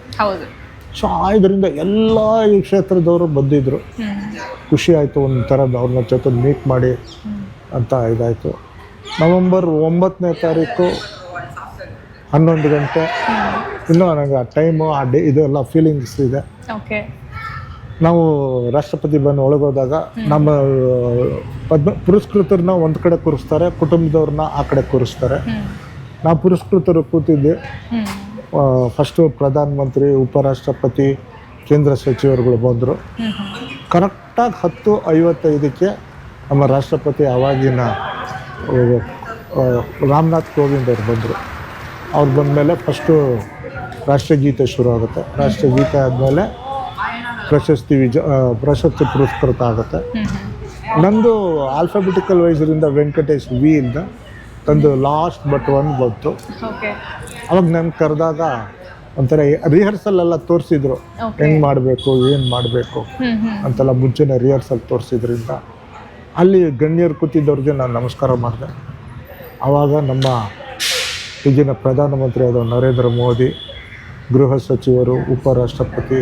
ಸೊ ಇದರಿಂದ ಎಲ್ಲ ಈ ಕ್ಷೇತ್ರದವರು ಬಂದಿದ್ದರು. ಖುಷಿ ಆಯಿತು. ಒಂಥರ ಅವ್ರನ್ನ ಜೊತೆ ಮೀಟ್ ಮಾಡಿ ಅಂತ ಇದಾಯಿತು. ನವೆಂಬರ್ 9ನೇ ತಾರೀಕು 11 ಗಂಟೆ. ಇನ್ನೂ ನನಗೆ ಆ ಟೈಮು, ಆ ಡೇ, ಇದೆಲ್ಲ ಫೀಲಿಂಗ್ಸ್ ಇದೆ. ನಾವು ರಾಷ್ಟ್ರಪತಿ ಭವನ ಒಳಗೋದಾಗ ನಮ್ಮ ಪುರಸ್ಕೃತರನ್ನ ಒಂದು ಕಡೆ ಕೂರಿಸ್ತಾರೆ, ಕುಟುಂಬದವ್ರನ್ನ ಆ ಕಡೆ ಕೂರಿಸ್ತಾರೆ. ನಾವು ಪುರಸ್ಕೃತರು ಕೂತಿದ್ದೆ. ಫಸ್ಟು ಪ್ರಧಾನಮಂತ್ರಿ, ಉಪರಾಷ್ಟ್ರಪತಿ, ಕೇಂದ್ರ ಸಚಿವರುಗಳು ಬಂದರು. ಕರೆಕ್ಟಾಗಿ 10:55 ನಮ್ಮ ರಾಷ್ಟ್ರಪತಿ ಆವಾಗಿನ ರಾಮನಾಥ್ ಕೋವಿಂದ್ ಅವ್ರು ಬಂದರು. ಅವ್ರು ಬಂದಮೇಲೆ ಫಸ್ಟು ರಾಷ್ಟ್ರಗೀತೆ ಶುರು ಆಗುತ್ತೆ. ರಾಷ್ಟ್ರಗೀತೆ ಆದಮೇಲೆ ಪ್ರಶಸ್ತಿ ಪುರಸ್ಕೃತ ಆಗುತ್ತೆ. ನಂದು ಆಲ್ಫಾಬೆಟಿಕಲ್ ವೈಸರಿಂದ ವೆಂಕಟೇಶ್ ವಿ ಇಂದ ತಂದು ಲಾಸ್ಟ್ ಬಟ್ 1 ಬಂತು. ಅವಾಗ ನಾನು ಕರೆದಾಗ ಒಂಥರ ರಿಹರ್ಸಲ್ ಎಲ್ಲ ತೋರಿಸಿದ್ರು, ಹೆಂಗೆ ಮಾಡಬೇಕು, ಏನು ಮಾಡಬೇಕು ಅಂತೆಲ್ಲ ಮುಂಚೆನೇ ರಿಹರ್ಸಲ್ ತೋರಿಸಿದ್ರಿಂದ ಅಲ್ಲಿ ಗಣ್ಯರು ಕೂತಿದ್ದವ್ರಿಗೆ ನಾನು ನಮಸ್ಕಾರ ಮಾಡಿದೆ. ಆವಾಗ ನಮ್ಮ ಈಗಿನ ಪ್ರಧಾನಮಂತ್ರಿ ಆದ ನರೇಂದ್ರ ಮೋದಿ, ಗೃಹ ಸಚಿವರು, ಉಪರಾಷ್ಟ್ರಪತಿ,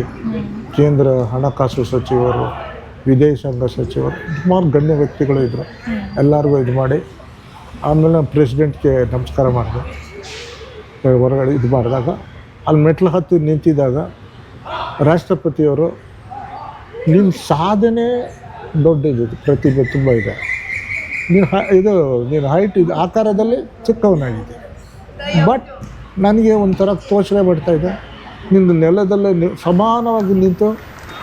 ಕೇಂದ್ರ ಹಣಕಾಸು ಸಚಿವರು, ವಿದೇಶಾಂಗ ಸಚಿವರು, ಸುಮಾರು ಗಣ್ಯ ವ್ಯಕ್ತಿಗಳು ಇದ್ದರು. ಎಲ್ಲರಿಗೂ ಇದು ಮಾಡಿ ಆಮೇಲೆ ಪ್ರೆಸಿಡೆಂಟ್ಗೆ ನಮಸ್ಕಾರ ಮಾಡಿದೆ. ಹೊರಗಡೆ ಇದು ಮಾಡಿದಾಗ ಅಲ್ಲಿ ಮೆಟ್ಲು ಹತ್ತಿ ನಿಂತಿದ್ದಾಗ ರಾಷ್ಟ್ರಪತಿಯವರು, ನಿಮ್ಮ ಸಾಧನೆ ದೊಡ್ಡದು, ಪ್ರತಿಭೆ ತುಂಬ ಇದೆ, ನೀನು ಹೈಟ್ ಇದು ಆಕಾರದಲ್ಲಿ ಚಿಕ್ಕವನಾಗಿದೆ, ಬಟ್ ನನಗೆ ಒಂಥರ ತೋಚನೆ ಬರ್ತಾಯಿದೆ, ನಿನ್ನ ನೆಲದಲ್ಲೇ ಸಮಾನವಾಗಿ ನಿಂತು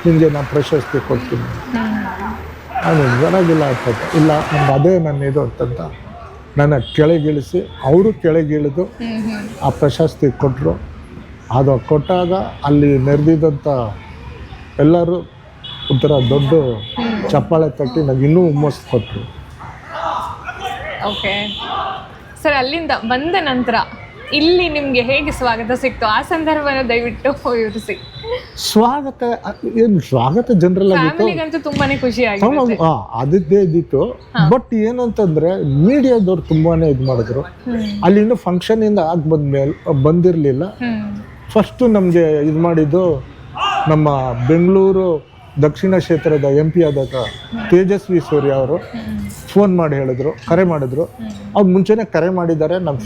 ನಿನಗೆ ನಾನು ಪ್ರಶಸ್ತಿ ಕೊಡ್ತೀನಿ. ನಾನು ಬರೋದಿಲ್ಲ ಅಂತಂತ, ಇಲ್ಲ ನಮ್ಗೆ ಅದೇ ನನ್ನ ಇದು ಅಂತಂತ ನನ್ನ ಕೆಳಗಿಳಿಸಿ ಅವರು ಕೆಳಗಿಳಿದು ಆ ಪ್ರಶಸ್ತಿ ಕೊಟ್ಟರು. ಅದು ಕೊಟ್ಟಾಗ ಅಲ್ಲಿ ನೆರೆದಿದ್ದಂಥ ಎಲ್ಲರೂ ಒಂಥರ ದೊಡ್ಡ ಚಪ್ಪಾಳೆ ತಟ್ಟಿ ನನಗೆ ಇನ್ನೂ ಹುಮ್ಮಸ್ಸು ಕೊಟ್ಟರು.
ಓಕೆ ಸರ್, ಅಲ್ಲಿಂದ ಬಂದ ನಂತರ ಇಲ್ಲಿ ನಿಮಗೆ ಹೇಗೆ ಸ್ವಾಗತ ಸಿಕ್ತು? ಆ ಸಂದರ್ಭನ ದಯವಿಟ್ಟು ವಿವರಿಸಿ.
ಸ್ವಾಗತ ಜನರಲ್
ಆಗಿತ್ತು, ತುಂಬಾನೇ ಖುಷಿ ಆಗಿದೆ.
ಅದಿದ್ದೇ ಇದ್ದಿತ್ತು. ಬಟ್ ಏನಂತಂದ್ರೆ ಮೀಡಿಯಾದವ್ರು ತುಂಬಾನೇ ಇದು ಮಾಡಿದ್ರು. ಅಲ್ಲಿ ಇನ್ನೂ ಫಂಕ್ಷನ್ ಇಂದ ಬಂದಿರಲಿಲ್ಲ. ಫಸ್ಟು ನಮಗೆ ಇದು ಮಾಡಿದ್ದು ನಮ್ಮ ಬೆಂಗಳೂರು ದಕ್ಷಿಣ ಕ್ಷೇತ್ರದ MP ಆದಾಗ ತೇಜಸ್ವಿ ಸೂರ್ಯ ಅವರು ಫೋನ್ ಮಾಡಿ ಹೇಳಿದ್ರು, ಕರೆ ಮಾಡಿದ್ರು. ಅವ್ರು ಮುಂಚೆನೇ ಕರೆ ಮಾಡಿದ್ದಾರೆ, ನಾವು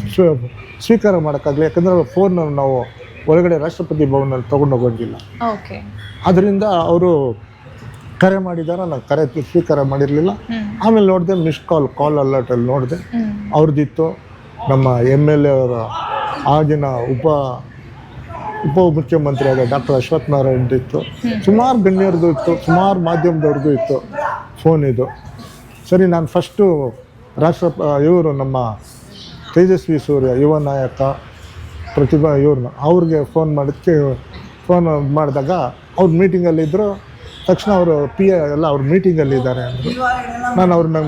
ಸ್ವೀಕಾರ ಮಾಡೋಕ್ಕಾಗಲಿ, ಯಾಕಂದರೆ ಫೋನ್ ನಾವು ಒಳಗಡೆ ರಾಷ್ಟ್ರಪತಿ ಭವನಲ್ಲಿ ತೊಗೊಂಡೋಗೋಂಗಿಲ್ಲ. ಅದರಿಂದ ಅವರು ಕರೆ ಮಾಡಿದ್ದಾರೆ, ನಾನು ಕರೆ ಸ್ವೀಕಾರ ಮಾಡಿರಲಿಲ್ಲ. ಆಮೇಲೆ ನೋಡಿದೆ ಮಿಸ್ ಕಾಲ್ ಅಲರ್ಟಲ್ಲಿ ನೋಡಿದೆ, ಅವ್ರದ್ದಿತ್ತು. ನಮ್ಮ MLA ಅವರ ಆಗಿನ ಉಪಮುಖ್ಯಮಂತ್ರಿ ಆದ ಡಾಕ್ಟರ್ ಅಶ್ವಥ್ ನಾರಾಯಣ್ ಇತ್ತು, ಸುಮಾರು ಗಣ್ಯರದ್ದು ಇತ್ತು, ಸುಮಾರು ಮಾಧ್ಯಮದವ್ರದ್ದು ಇತ್ತು ಫೋನ್ ಇದು. ಸರಿ, ನಾನು ಫಸ್ಟು ಇವರು ನಮ್ಮ ತೇಜಸ್ವಿ ಸೂರ್ಯ, ಯುವ ನಾಯಕ, ಪ್ರತಿಭಾ, ಅವ್ರಿಗೆ ಫೋನ್ ಮಾಡಿದಾಗ ಅವ್ರ ಮೀಟಿಂಗಲ್ಲಿದ್ದರು. ತಕ್ಷಣ ಅವರು PA ಎಲ್ಲ ಅವ್ರ ಮೀಟಿಂಗಲ್ಲಿದ್ದಾರೆ ಅಂದರು. ನಾನು ಅವ್ರನ್ನ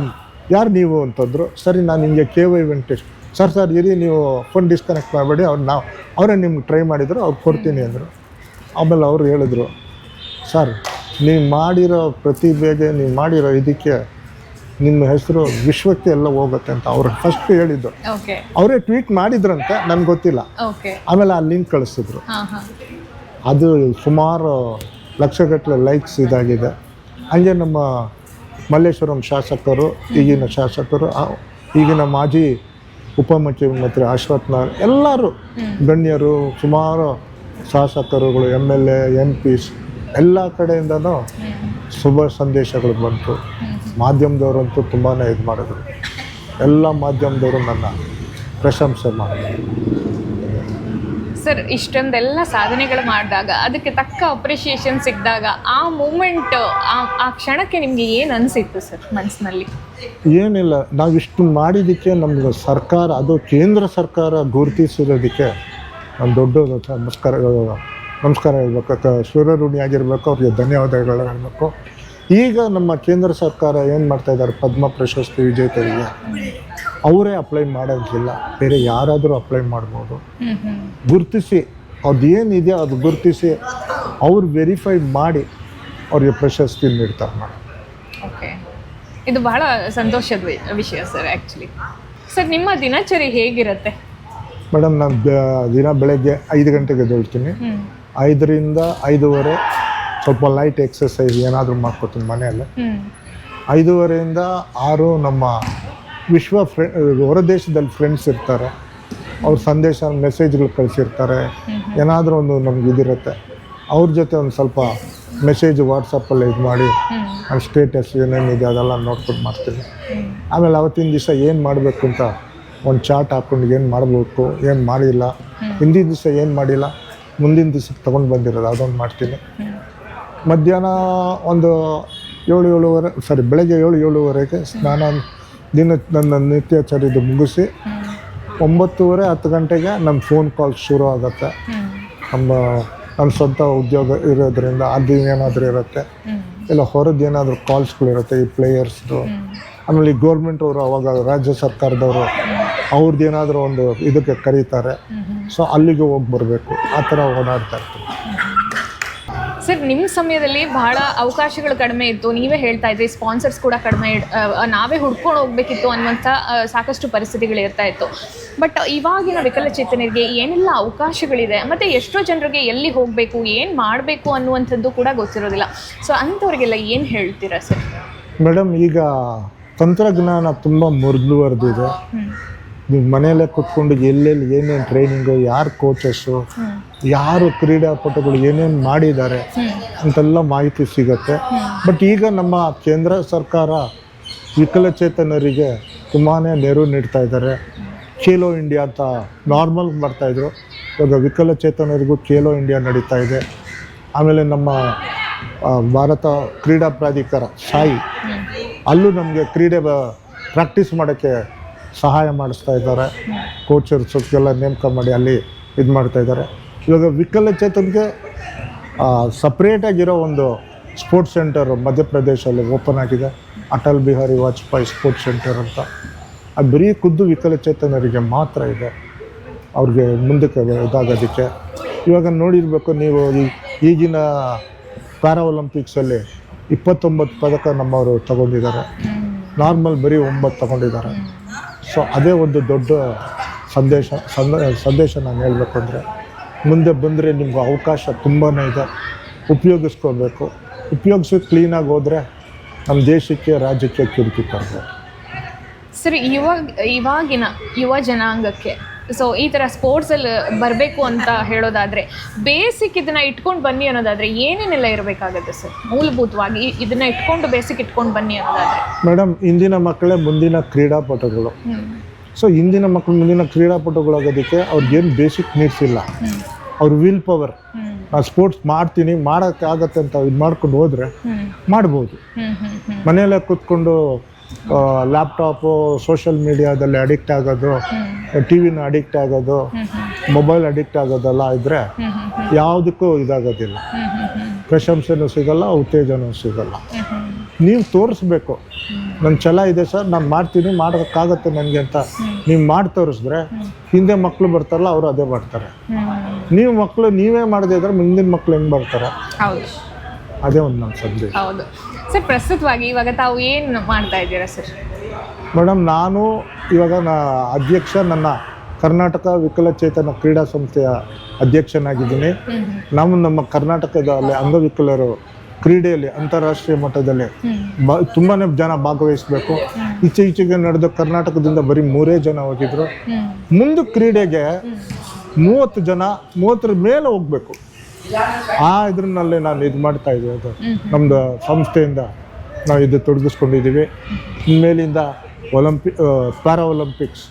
ಯಾರು ನೀವು ಅಂತಂದರು. ಸರಿ, ನಾನು ಹಿಂಗೆ KY ಸರ್ ಇರಿ ನೀವು ಫೋನ್ ಡಿಸ್ಕನೆಕ್ಟ್ ಮಾಡಬೇಡಿ ಅವರೇ ನಿಮ್ಗೆ ಟ್ರೈ ಮಾಡಿದ್ರು ಅವ್ರು ಕೊಡ್ತೀನಿ ಅಂದರು. ಆಮೇಲೆ ಅವರು ಹೇಳಿದ್ರು, ಸರ್ ನೀವು ಮಾಡಿರೋ ಪ್ರತಿಭೆಗೆ ನೀವು ಮಾಡಿರೋ ಇದಕ್ಕೆ ನಿಮ್ಮ ಹೆಸರು ವಿಶ್ವಕ್ಕೆ ಎಲ್ಲ ಹೋಗುತ್ತೆ ಅಂತ ಅವ್ರು ಫಸ್ಟ್ ಹೇಳಿದ್ದು. ಅವರೇ ಟ್ವೀಟ್ ಮಾಡಿದ್ರಂತೆ, ನನಗೆ ಗೊತ್ತಿಲ್ಲ. ಆಮೇಲೆ ಆ ಲಿಂಕ್ ಕಳಿಸಿದ್ರು. ಅದು ಸುಮಾರು ಲಕ್ಷಗಟ್ಟಲೆ ಲೈಕ್ಸ್ ಇದಾಗಿದೆ. ಹಂಗೆ ನಮ್ಮ ಮಲ್ಲೇಶ್ವರಂ ಶಾಸಕರು, ಈಗಿನ ಶಾಸಕರು, ಈಗಿನ ಮಾಜಿ ಉಪಮುಖ್ಯಮಂತ್ರಿ ಅಶ್ವಥ್ ನಾರಾಯಣ್, ಎಲ್ಲರೂ ಗಣ್ಯರು, ಸುಮಾರು ಶಾಸಕರುಗಳು, MLA MPs ಎಲ್ಲ ಕಡೆಯಿಂದನೂ ಶುಭ ಸಂದೇಶಗಳು ಬಂತು. ಮಾಧ್ಯಮದವರಂತೂ ತುಂಬಾ ಇದು ಮಾಡಿದ್ರು. ಎಲ್ಲ ಮಾಧ್ಯಮದವರು ನನ್ನ ಪ್ರಶಂಸೆ ಮಾಡಿದ್ರು.
ಸರ್, ಇಷ್ಟೊಂದೆಲ್ಲ ಸಾಧನೆಗಳು ಮಾಡಿದಾಗ ಅದಕ್ಕೆ ತಕ್ಕ ಅಪ್ರಿಷಿಯೇಷನ್ ಸಿಕ್ಕಿದಾಗ ಆ ಮೂಮೆಂಟ್, ಆ ಕ್ಷಣಕ್ಕೆ ನಿಮಗೆ ಏನು ಅನಿಸಿತ್ತು ಸರ್ ಮನಸ್ಸಿನಲ್ಲಿ?
ಏನಿಲ್ಲ, ನಾವಿಷ್ಟು ಮಾಡಿದ್ದಕ್ಕೆ ನಮ್ಗೆ ಸರ್ಕಾರ, ಅದು ಕೇಂದ್ರ ಸರ್ಕಾರ ಗುರುತಿಸಿರೋದಕ್ಕೆ ನಾನು ದೊಡ್ಡ ನಮಸ್ಕಾರ ಹೇಳ್ಬೇಕು, ಶಿವಋಣಿಯಾಗಿರ್ಬೇಕು, ಅವ್ರಿಗೆ ಧನ್ಯವಾದಗಳು ಹೇಳಬೇಕು. ಈಗ ನಮ್ಮ ಕೇಂದ್ರ ಸರ್ಕಾರ ಏನು ಮಾಡ್ತಾಯಿದ್ದಾರೆ, ಪದ್ಮ ಪ್ರಶಸ್ತಿ ವಿಜೇತರಿಗೆ ಅವರೇ ಅಪ್ಲೈ ಮಾಡೋಂಗಿಲ್ಲ, ಬೇರೆ ಯಾರಾದರೂ ಅಪ್ಲೈ ಮಾಡ್ಬೋದು. ಗುರುತಿಸಿ ಅದೇನಿದೆಯೋ ಅದು ಗುರುತಿಸಿ ಅವ್ರು ವೆರಿಫೈ ಮಾಡಿ ಅವ್ರಿಗೆ ಪ್ರಶಸ್ತಿ ನೀಡ್ತಾರೆ ಮೇಡಮ್.
ಓಕೆ, ಇದು ಬಹಳ ಸಂತೋಷದ ವಿಷಯ ಸರ್. ಆ್ಯಕ್ಚುಲಿ ಸರ್, ನಿಮ್ಮ ದಿನಚರಿ ಹೇಗಿರುತ್ತೆ?
ಮೇಡಮ್, ನಾನು ದಿನ ಬೆಳಗ್ಗೆ 5 ಗಂಟೆಗೆ ಎದ್ದೇಳ್ತೀನಿ. 5ರಿಂದ 5:30 ಸ್ವಲ್ಪ ಲೈಟ್ ಎಕ್ಸಸೈಸ್ ಏನಾದರೂ ಮಾಡ್ಕೊತೀನಿ ಮನೆಯಲ್ಲೇ. 5:30ಯಿಂದ 6 ನಮ್ಮ ಹೊರ ದೇಶದಲ್ಲಿ ಫ್ರೆಂಡ್ಸ್ ಇರ್ತಾರೆ, ಅವ್ರ ಸಂದೇಶ ಮೆಸೇಜ್ಗಳು ಕಳಿಸಿರ್ತಾರೆ, ಏನಾದರೂ ಒಂದು ನಮ್ಗೆ ಇದಿರುತ್ತೆ, ಅವ್ರ ಜೊತೆ ಒಂದು ಸ್ವಲ್ಪ ಮೆಸೇಜ್ ವಾಟ್ಸಪ್ಪಲ್ಲಿ ಇದು ಮಾಡಿ ನನ್ನ ಸ್ಟೇಟಸ್ ಏನೇನಿದೆ ಅದೆಲ್ಲ ನೋಡ್ಕೊಂಡು ಮಾಡ್ತೀನಿ. ಆಮೇಲೆ ಅವತ್ತಿನ ದಿವಸ ಏನು ಮಾಡಬೇಕು ಅಂತ ಒಂದು ಚಾರ್ಟ್ ಹಾಕ್ಕೊಂಡು ಏನು ಮಾಡಬೇಕು, ಏನು ಮಾಡಿಲ್ಲ, ಹಿಂದಿನ ದಿವಸ ಏನು ಮಾಡಿಲ್ಲ, ಮುಂದಿನ ದಿವಸಕ್ಕೆ ತೊಗೊಂಡು ಬಂದಿರೋದು ಅದೊಂದು ಮಾಡ್ತೀನಿ. ಮಧ್ಯಾಹ್ನ ಒಂದು 7-7:30 ಬೆಳಗ್ಗೆ 7-7:30 ಸ್ನಾನ ನನ್ನ ನಿತ್ಯಚರಿದು ಮುಗಿಸಿ 9:30-10 ಗಂಟೆಗೆ ನನ್ನ ಫೋನ್ ಕಾಲ್ ಶುರು ಆಗುತ್ತೆ. ನನ್ನ ಸ್ವಂತ ಉದ್ಯೋಗ ಇರೋದ್ರಿಂದ ಅದು ಏನಾದರೂ ಇರುತ್ತೆ, ಇಲ್ಲ ಹೊರದ್ದು ಏನಾದರೂ ಕಾಲ್ಸ್ಗಳಿರುತ್ತೆ, ಈ ಪ್ಲೇಯರ್ಸ್ದು. ಆಮೇಲೆ ಈ ಗೌರ್ಮೆಂಟ್ ಅವರು ಅವಾಗ ರಾಜ್ಯ ಸರ್ಕಾರದವರು ಅವ್ರದ್ದು ಏನಾದರೂ ಒಂದು ಇದಕ್ಕೆ ಕರೀತಾರೆ, ಸೊ ಅಲ್ಲಿಗೆ ಹೋಗಿ ಬರಬೇಕು, ಆ ಥರ ಓಡಾಡ್ತಾ ಇರ್ತೀನಿ.
ಸರ್, ನಿಮ್ಮ ಸಮಯದಲ್ಲಿ ಬಹಳ ಅವಕಾಶಗಳು ಕಡಿಮೆ ಇತ್ತು, ನೀವೇ ಹೇಳ್ತಾ ಇದ್ರಿ, ಸ್ಪಾನ್ಸರ್ಸ್ ಕೂಡ ಕಡಿಮೆ, ನಾವೇ ಹುಡ್ಕೊಂಡು ಹೋಗಬೇಕಿತ್ತು ಅನ್ನುವಂಥ ಸಾಕಷ್ಟು ಪರಿಸ್ಥಿತಿಗಳು ಇರ್ತಾ ಇತ್ತು. ಬಟ್ ಇವಾಗಿನ ವಿಕಲಚೇತನರಿಗೆ ಏನೆಲ್ಲ ಅವಕಾಶಗಳಿದೆ, ಮತ್ತು ಎಷ್ಟೋ ಜನರಿಗೆ ಎಲ್ಲಿ ಹೋಗಬೇಕು, ಏನು ಮಾಡಬೇಕು ಅನ್ನುವಂಥದ್ದು ಕೂಡ ಗೊತ್ತಿರೋದಿಲ್ಲ. ಸೊ ಅಂಥವ್ರಿಗೆಲ್ಲ ಏನು ಹೇಳ್ತೀರಾ ಸರ್?
ಮೇಡಮ್, ಈಗ ತಂತ್ರಜ್ಞಾನ ತುಂಬ ಮುಂದುವರೆದಿದೆ. ನೀವು ಮನೆಯಲ್ಲೇ ಕೂತ್ಕೊಂಡು ಎಲ್ಲೆಲ್ಲಿ ಏನೇನು ಟ್ರೈನಿಂಗು, ಯಾರು ಕೋಚಸ್ಸು, ಯಾರು ಕ್ರೀಡಾಪಟುಗಳು ಏನೇನು ಮಾಡಿದ್ದಾರೆ ಅಂತೆಲ್ಲ ಮಾಹಿತಿ ಸಿಗುತ್ತೆ. ಬಟ್ ಈಗ ನಮ್ಮ ಕೇಂದ್ರ ಸರ್ಕಾರ ವಿಕಲಚೇತನರಿಗೆ ತುಂಬಾ ನೆರವು ನೀಡ್ತಾ ಇದ್ದಾರೆ. ಖೇಲೋ ಇಂಡಿಯಾ ಅಂತ ನಾರ್ಮಲ್ ಮಾಡ್ತಾಯಿದ್ರು, ಇವಾಗ ವಿಕಲಚೇತನರಿಗೂ ಖೇಲೋ ಇಂಡಿಯಾ ನಡೀತಾ ಇದೆ. ಆಮೇಲೆ ನಮ್ಮ ಭಾರತ ಕ್ರೀಡಾ ಪ್ರಾಧಿಕಾರ ಸಾಯಿ, ಅಲ್ಲೂ ನಮಗೆ ಕ್ರೀಡೆ ಪ್ರಾಕ್ಟೀಸ್ ಮಾಡೋಕ್ಕೆ ಸಹಾಯ ಮಾಡಿಸ್ತಾ ಇದ್ದಾರೆ. ಕೋಚರ್ಸ್ಗೆಲ್ಲ ನೇಮಕ ಮಾಡಿ ಅಲ್ಲಿ ಇದು ಮಾಡ್ತಾಯಿದ್ದಾರೆ. ಇವಾಗ ವಿಕಲಚೇತನಿಗೆ ಸಪ್ರೇಟಾಗಿರೋ ಒಂದು ಸ್ಪೋರ್ಟ್ಸ್ ಸೆಂಟರ್ ಮಧ್ಯಪ್ರದೇಶಲ್ಲಿ ಓಪನ್ ಆಗಿದೆ, ಅಟಲ್ ಬಿಹಾರಿ ವಾಜಪೇಯಿ ಸ್ಪೋರ್ಟ್ಸ್ ಸೆಂಟರ್ ಅಂತ. ಅದು ಬರೀ ಖುದ್ದು ವಿಕಲಚೇತನರಿಗೆ ಮಾತ್ರ ಇದೆ, ಅವ್ರಿಗೆ ಮುಂದಕ್ಕೆ ಇದಾಗೋದಕ್ಕೆ. ಇವಾಗ ನೋಡಿರಬೇಕು ನೀವು, ಈಗಿನ ಪ್ಯಾರಾ ಒಲಿಂಪಿಕ್ಸಲ್ಲಿ 29 ಪದಕ ನಮ್ಮವರು ತಗೊಂಡಿದ್ದಾರೆ, ನಾರ್ಮಲ್ ಬರೀ 9 ತಗೊಂಡಿದ್ದಾರೆ. ಸೊ ಅದೇ ಒಂದು ದೊಡ್ಡ ಸಂದೇಶ ನಾನು ಹೇಳಬೇಕು ಅಂದರೆ, ಮುಂದೆ ಬಂದರೆ ನಿಮ್ಗೆ ಅವಕಾಶ ತುಂಬಾ ಇದೆ, ಉಪಯೋಗಿಸ್ಕೋಬೇಕು. ಉಪಯೋಗಿಸಿ ಕ್ಲೀನಾಗಿ ಹೋದರೆ ನಮ್ಮ ದೇಶಕ್ಕೆ ರಾಜ್ಯಕ್ಕೆ ಕೀರ್ತಿ ತರಬೇಕು.
ಸರಿ, ಇವಾಗಿನ ಯುವ ಜನಾಂಗಕ್ಕೆ ಸೊ ಈ ಥರ ಸ್ಪೋರ್ಟ್ಸಲ್ಲಿ ಬರಬೇಕು ಅಂತ ಹೇಳೋದಾದರೆ, ಬೇಸಿಕ್ ಇದನ್ನು ಇಟ್ಕೊಂಡು ಬನ್ನಿ ಅನ್ನೋದಾದರೆ ಏನೇನೆಲ್ಲ ಇರಬೇಕಾಗುತ್ತೆ ಸರ್? ಮೂಲಭೂತವಾಗಿ ಇದನ್ನು ಇಟ್ಕೊಂಡು ಬೇಸಿಕ್ ಇಟ್ಕೊಂಡು ಬನ್ನಿ ಅನ್ನೋದಾದರೆ
ಮೇಡಮ್, ಇಂದಿನ ಮಕ್ಕಳೇ ಮುಂದಿನ ಕ್ರೀಡಾಪಟುಗಳು. ಸೊ ಇಂದಿನ ಮಕ್ಕಳು ಮುಂದಿನ ಕ್ರೀಡಾಪಟುಗಳಾಗೋದಕ್ಕೆ ಅವ್ರಿಗೇನು ಬೇಸಿಕ್ ನೀಡ್ಸ್ ಇಲ್ಲ. ಅವ್ರ ವಿಲ್ ಪವರ್, ನಾನು ಸ್ಪೋರ್ಟ್ಸ್ ಮಾಡ್ತೀನಿ, ಮಾಡೋಕ್ಕಾಗತ್ತೆ ಅಂತ ಇದು ಮಾಡ್ಕೊಂಡು ಹೋದರೆ ಮಾಡ್ಬೋದು. ಮನೆಯಲ್ಲೇ ಕೂತ್ಕೊಂಡು ಲ್ಯಾಪ್ಟಾಪು, ಸೋಷಿಯಲ್ ಮೀಡಿಯಾದಲ್ಲಿ ಅಡಿಕ್ಟ್ ಆಗೋದು, ಟಿವಿನ ಅಡಿಕ್ಟ್ ಆಗೋದು, ಮೊಬೈಲ್ ಅಡಿಕ್ಟ್ ಆಗೋದೆಲ್ಲ ಇದ್ದರೆ ಯಾವುದಕ್ಕೂ ಇದಾಗೋದಿಲ್ಲ, ಪ್ರಶಂಸೆನೂ ಸಿಗಲ್ಲ, ಉತ್ತೇಜನೂ ಸಿಗಲ್ಲ. ನೀವು ತೋರಿಸ್ಬೇಕು, ನನ್ನ ಛಲ ಇದೆ ಸರ್, ನಾನು ಮಾಡ್ತೀನಿ, ಮಾಡೋಕ್ಕಾಗತ್ತೆ ನನಗೆ ಅಂತ ನೀವು ಮಾಡಿ ತೋರಿಸಿದ್ರೆ ಹಿಂದೆ ಮಕ್ಕಳು ಬರ್ತಾರಲ್ಲ ಅವರು ಅದೇ ಮಾಡ್ತಾರೆ. ನೀವು ಮಕ್ಕಳು ನೀವೇ ಮಾಡದೇ ಇದ್ರೆ ಮುಂದಿನ ಮಕ್ಕಳು ಹೆಂಗೆ ಬರ್ತಾರೆ?
ಹೌದು,
ಅದೇ ಒಂದು ನಮ್ಮ ಸಂದೇಶ.
ಹೌದು ಸರ್. ಪ್ರಸ್ತುತವಾಗಿ ಇವಾಗ ತಾವು ಏನು ಮಾಡ್ತಾ ಇದ್ದೀರಾ ಸರ್?
ಮೇಡಮ್, ನಾನು ಇವಾಗ ಅಧ್ಯಕ್ಷ, ನನ್ನ ಕರ್ನಾಟಕ ವಿಕಲಚೇತನ ಕ್ರೀಡಾ ಸಂಸ್ಥೆಯ ಅಧ್ಯಕ್ಷನಾಗಿದ್ದೀನಿ. ನಮ್ಮ ಕರ್ನಾಟಕದಲ್ಲಿ ಅಂಗವಿಕಲರು ಕ್ರೀಡೆಯಲ್ಲಿ ಅಂತಾರಾಷ್ಟ್ರೀಯ ಮಟ್ಟದಲ್ಲಿ ತುಂಬಾ ಜನ ಭಾಗವಹಿಸಬೇಕು. ಈಚೆಗೆ ನಡೆದ ಕರ್ನಾಟಕದಿಂದ ಬರೀ 3 ಜನ ಹೋಗಿದ್ರು. ಮುಂದೆ ಕ್ರೀಡೆಗೆ 30 ಜನ, 30 ಮೇಲೆ ಹೋಗ್ಬೇಕು. ಇದರಲ್ಲಿ ನಾನು ಇದು ಮಾಡ್ತಾ ಇದ್ದೀವಿ. ಅದು ನಮ್ಮದು ಸಂಸ್ಥೆಯಿಂದ ನಾವು ಇದು ತೊಡಗಿಸ್ಕೊಂಡಿದ್ದೀವಿ. ಇನ್ಮೇಲಿಂದ para Olympics,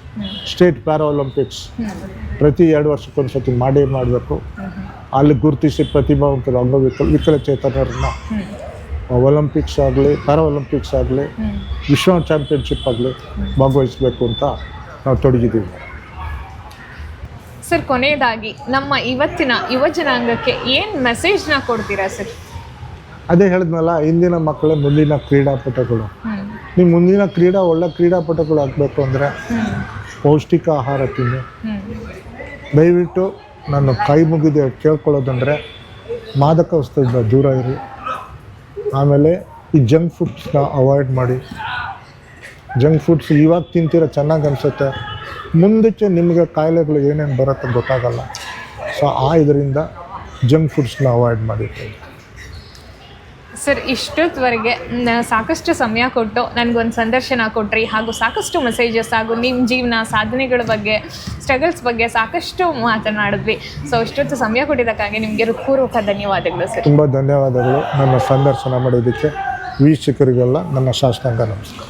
state para Olympics ಪ್ರತಿ 2 ವರ್ಷಕ್ಕೊಂದ್ಸತಿ ಮಾಡಬೇಕು. ಅಲ್ಲಿ ಗುರುತಿಸಿ ಪ್ರತಿಭಾವಂತರು ವಿಕಲಚೇತನರನ್ನ ಒಲಿಂಪಿಕ್ಸ್ ಆಗಲಿ, ಪ್ಯಾರಾ ಒಲಿಂಪಿಕ್ಸ್ ಆಗಲಿ, ವಿಶ್ವ ಚಾಂಪಿಯನ್ಶಿಪ್ ಆಗಲಿ ಭಾಗವಹಿಸಬೇಕು ಅಂತ ನಾವು ತೊಡಗಿದ್ದೀವಿ.
ಸರ್, ಕೊನೆಯದಾಗಿ ನಮ್ಮ ಇವತ್ತಿನ ಯುವ ಜನಾಂಗಕ್ಕೆ ಏನು ಮೆಸೇಜ್ನ ಕೊಡ್ತೀರಾ ಸರ್?
ಅದೇ ಹೇಳಿದ್ನಲ್ಲ, ಇಂದಿನ ಮಕ್ಕಳೇ ಮುಂದಿನ ಕ್ರೀಡಾಪಟುಗಳು. ನೀವು ಮುಂದಿನ ಒಳ್ಳೆ ಕ್ರೀಡಾಪಟುಗಳು ಆಗಬೇಕು ಅಂದರೆ ಪೌಷ್ಟಿಕ ಆಹಾರ ತಿನ್ನಿ. ದಯವಿಟ್ಟು ನಾನು ಕೈ ಮುಗಿದು ಕೇಳ್ಕೊಳ್ಳೋದಂದರೆ ಮಾದಕ ವಸ್ತುವಿಂದ ದೂರ ಇರಿ. ಆಮೇಲೆ ಈ ಜಂಕ್ ಫುಡ್ಸ್ನ ಅವಾಯ್ಡ್ ಮಾಡಿ. ಜಂಕ್ ಫುಡ್ಸ್ ಇವಾಗ ತಿಂತೀರ ಚೆನ್ನಾಗಿ ಅನಿಸುತ್ತೆ, ಮುಂದಕ್ಕೆ ನಿಮಗೆ ಕಾಯಿಲೆಗಳು ಏನೇನು ಬರುತ್ತೆ ಗೊತ್ತಾಗಲ್ಲ. ಸೊ ಇದರಿಂದ ಜಂಕ್ ಫುಡ್ಸ್ನ ಅವಾಯ್ಡ್ ಮಾಡಿರ್ತೀವಿ.
ಸರ್, ಇಷ್ಟೊತ್ತವರೆಗೆ ಸಾಕಷ್ಟು ಸಮಯ ಕೊಟ್ಟು ನನಗೊಂದು ಸಂದರ್ಶನ ಕೊಟ್ರಿ, ಹಾಗೂ ಸಾಕಷ್ಟು ಮೆಸೇಜಸ್ ಹಾಗೂ ನಿಮ್ಮ ಜೀವನ ಸಾಧನೆಗಳ ಬಗ್ಗೆ, ಸ್ಟ್ರಗಲ್ಸ್ ಬಗ್ಗೆ ಸಾಕಷ್ಟು ಮಾತನಾಡಿದ್ವಿ. ಸೊ ಇಷ್ಟೊತ್ತು ಸಮಯ ಕೊಟ್ಟಿದ್ದಕ್ಕಾಗಿ ನಿಮಗೆ ಹೃತ್ಪೂರ್ವಕ ಧನ್ಯವಾದಗಳು ಸರ್.
ತುಂಬ ಧನ್ಯವಾದಗಳು. ನನ್ನ ಸಂದರ್ಶನ ಮಾಡೋದಕ್ಕೆ ವೀಕ್ಷಕರಿಗೆಲ್ಲ ನನ್ನ ಸಾಷ್ಟಾಂಗ ನಮಸ್ಕಾರ.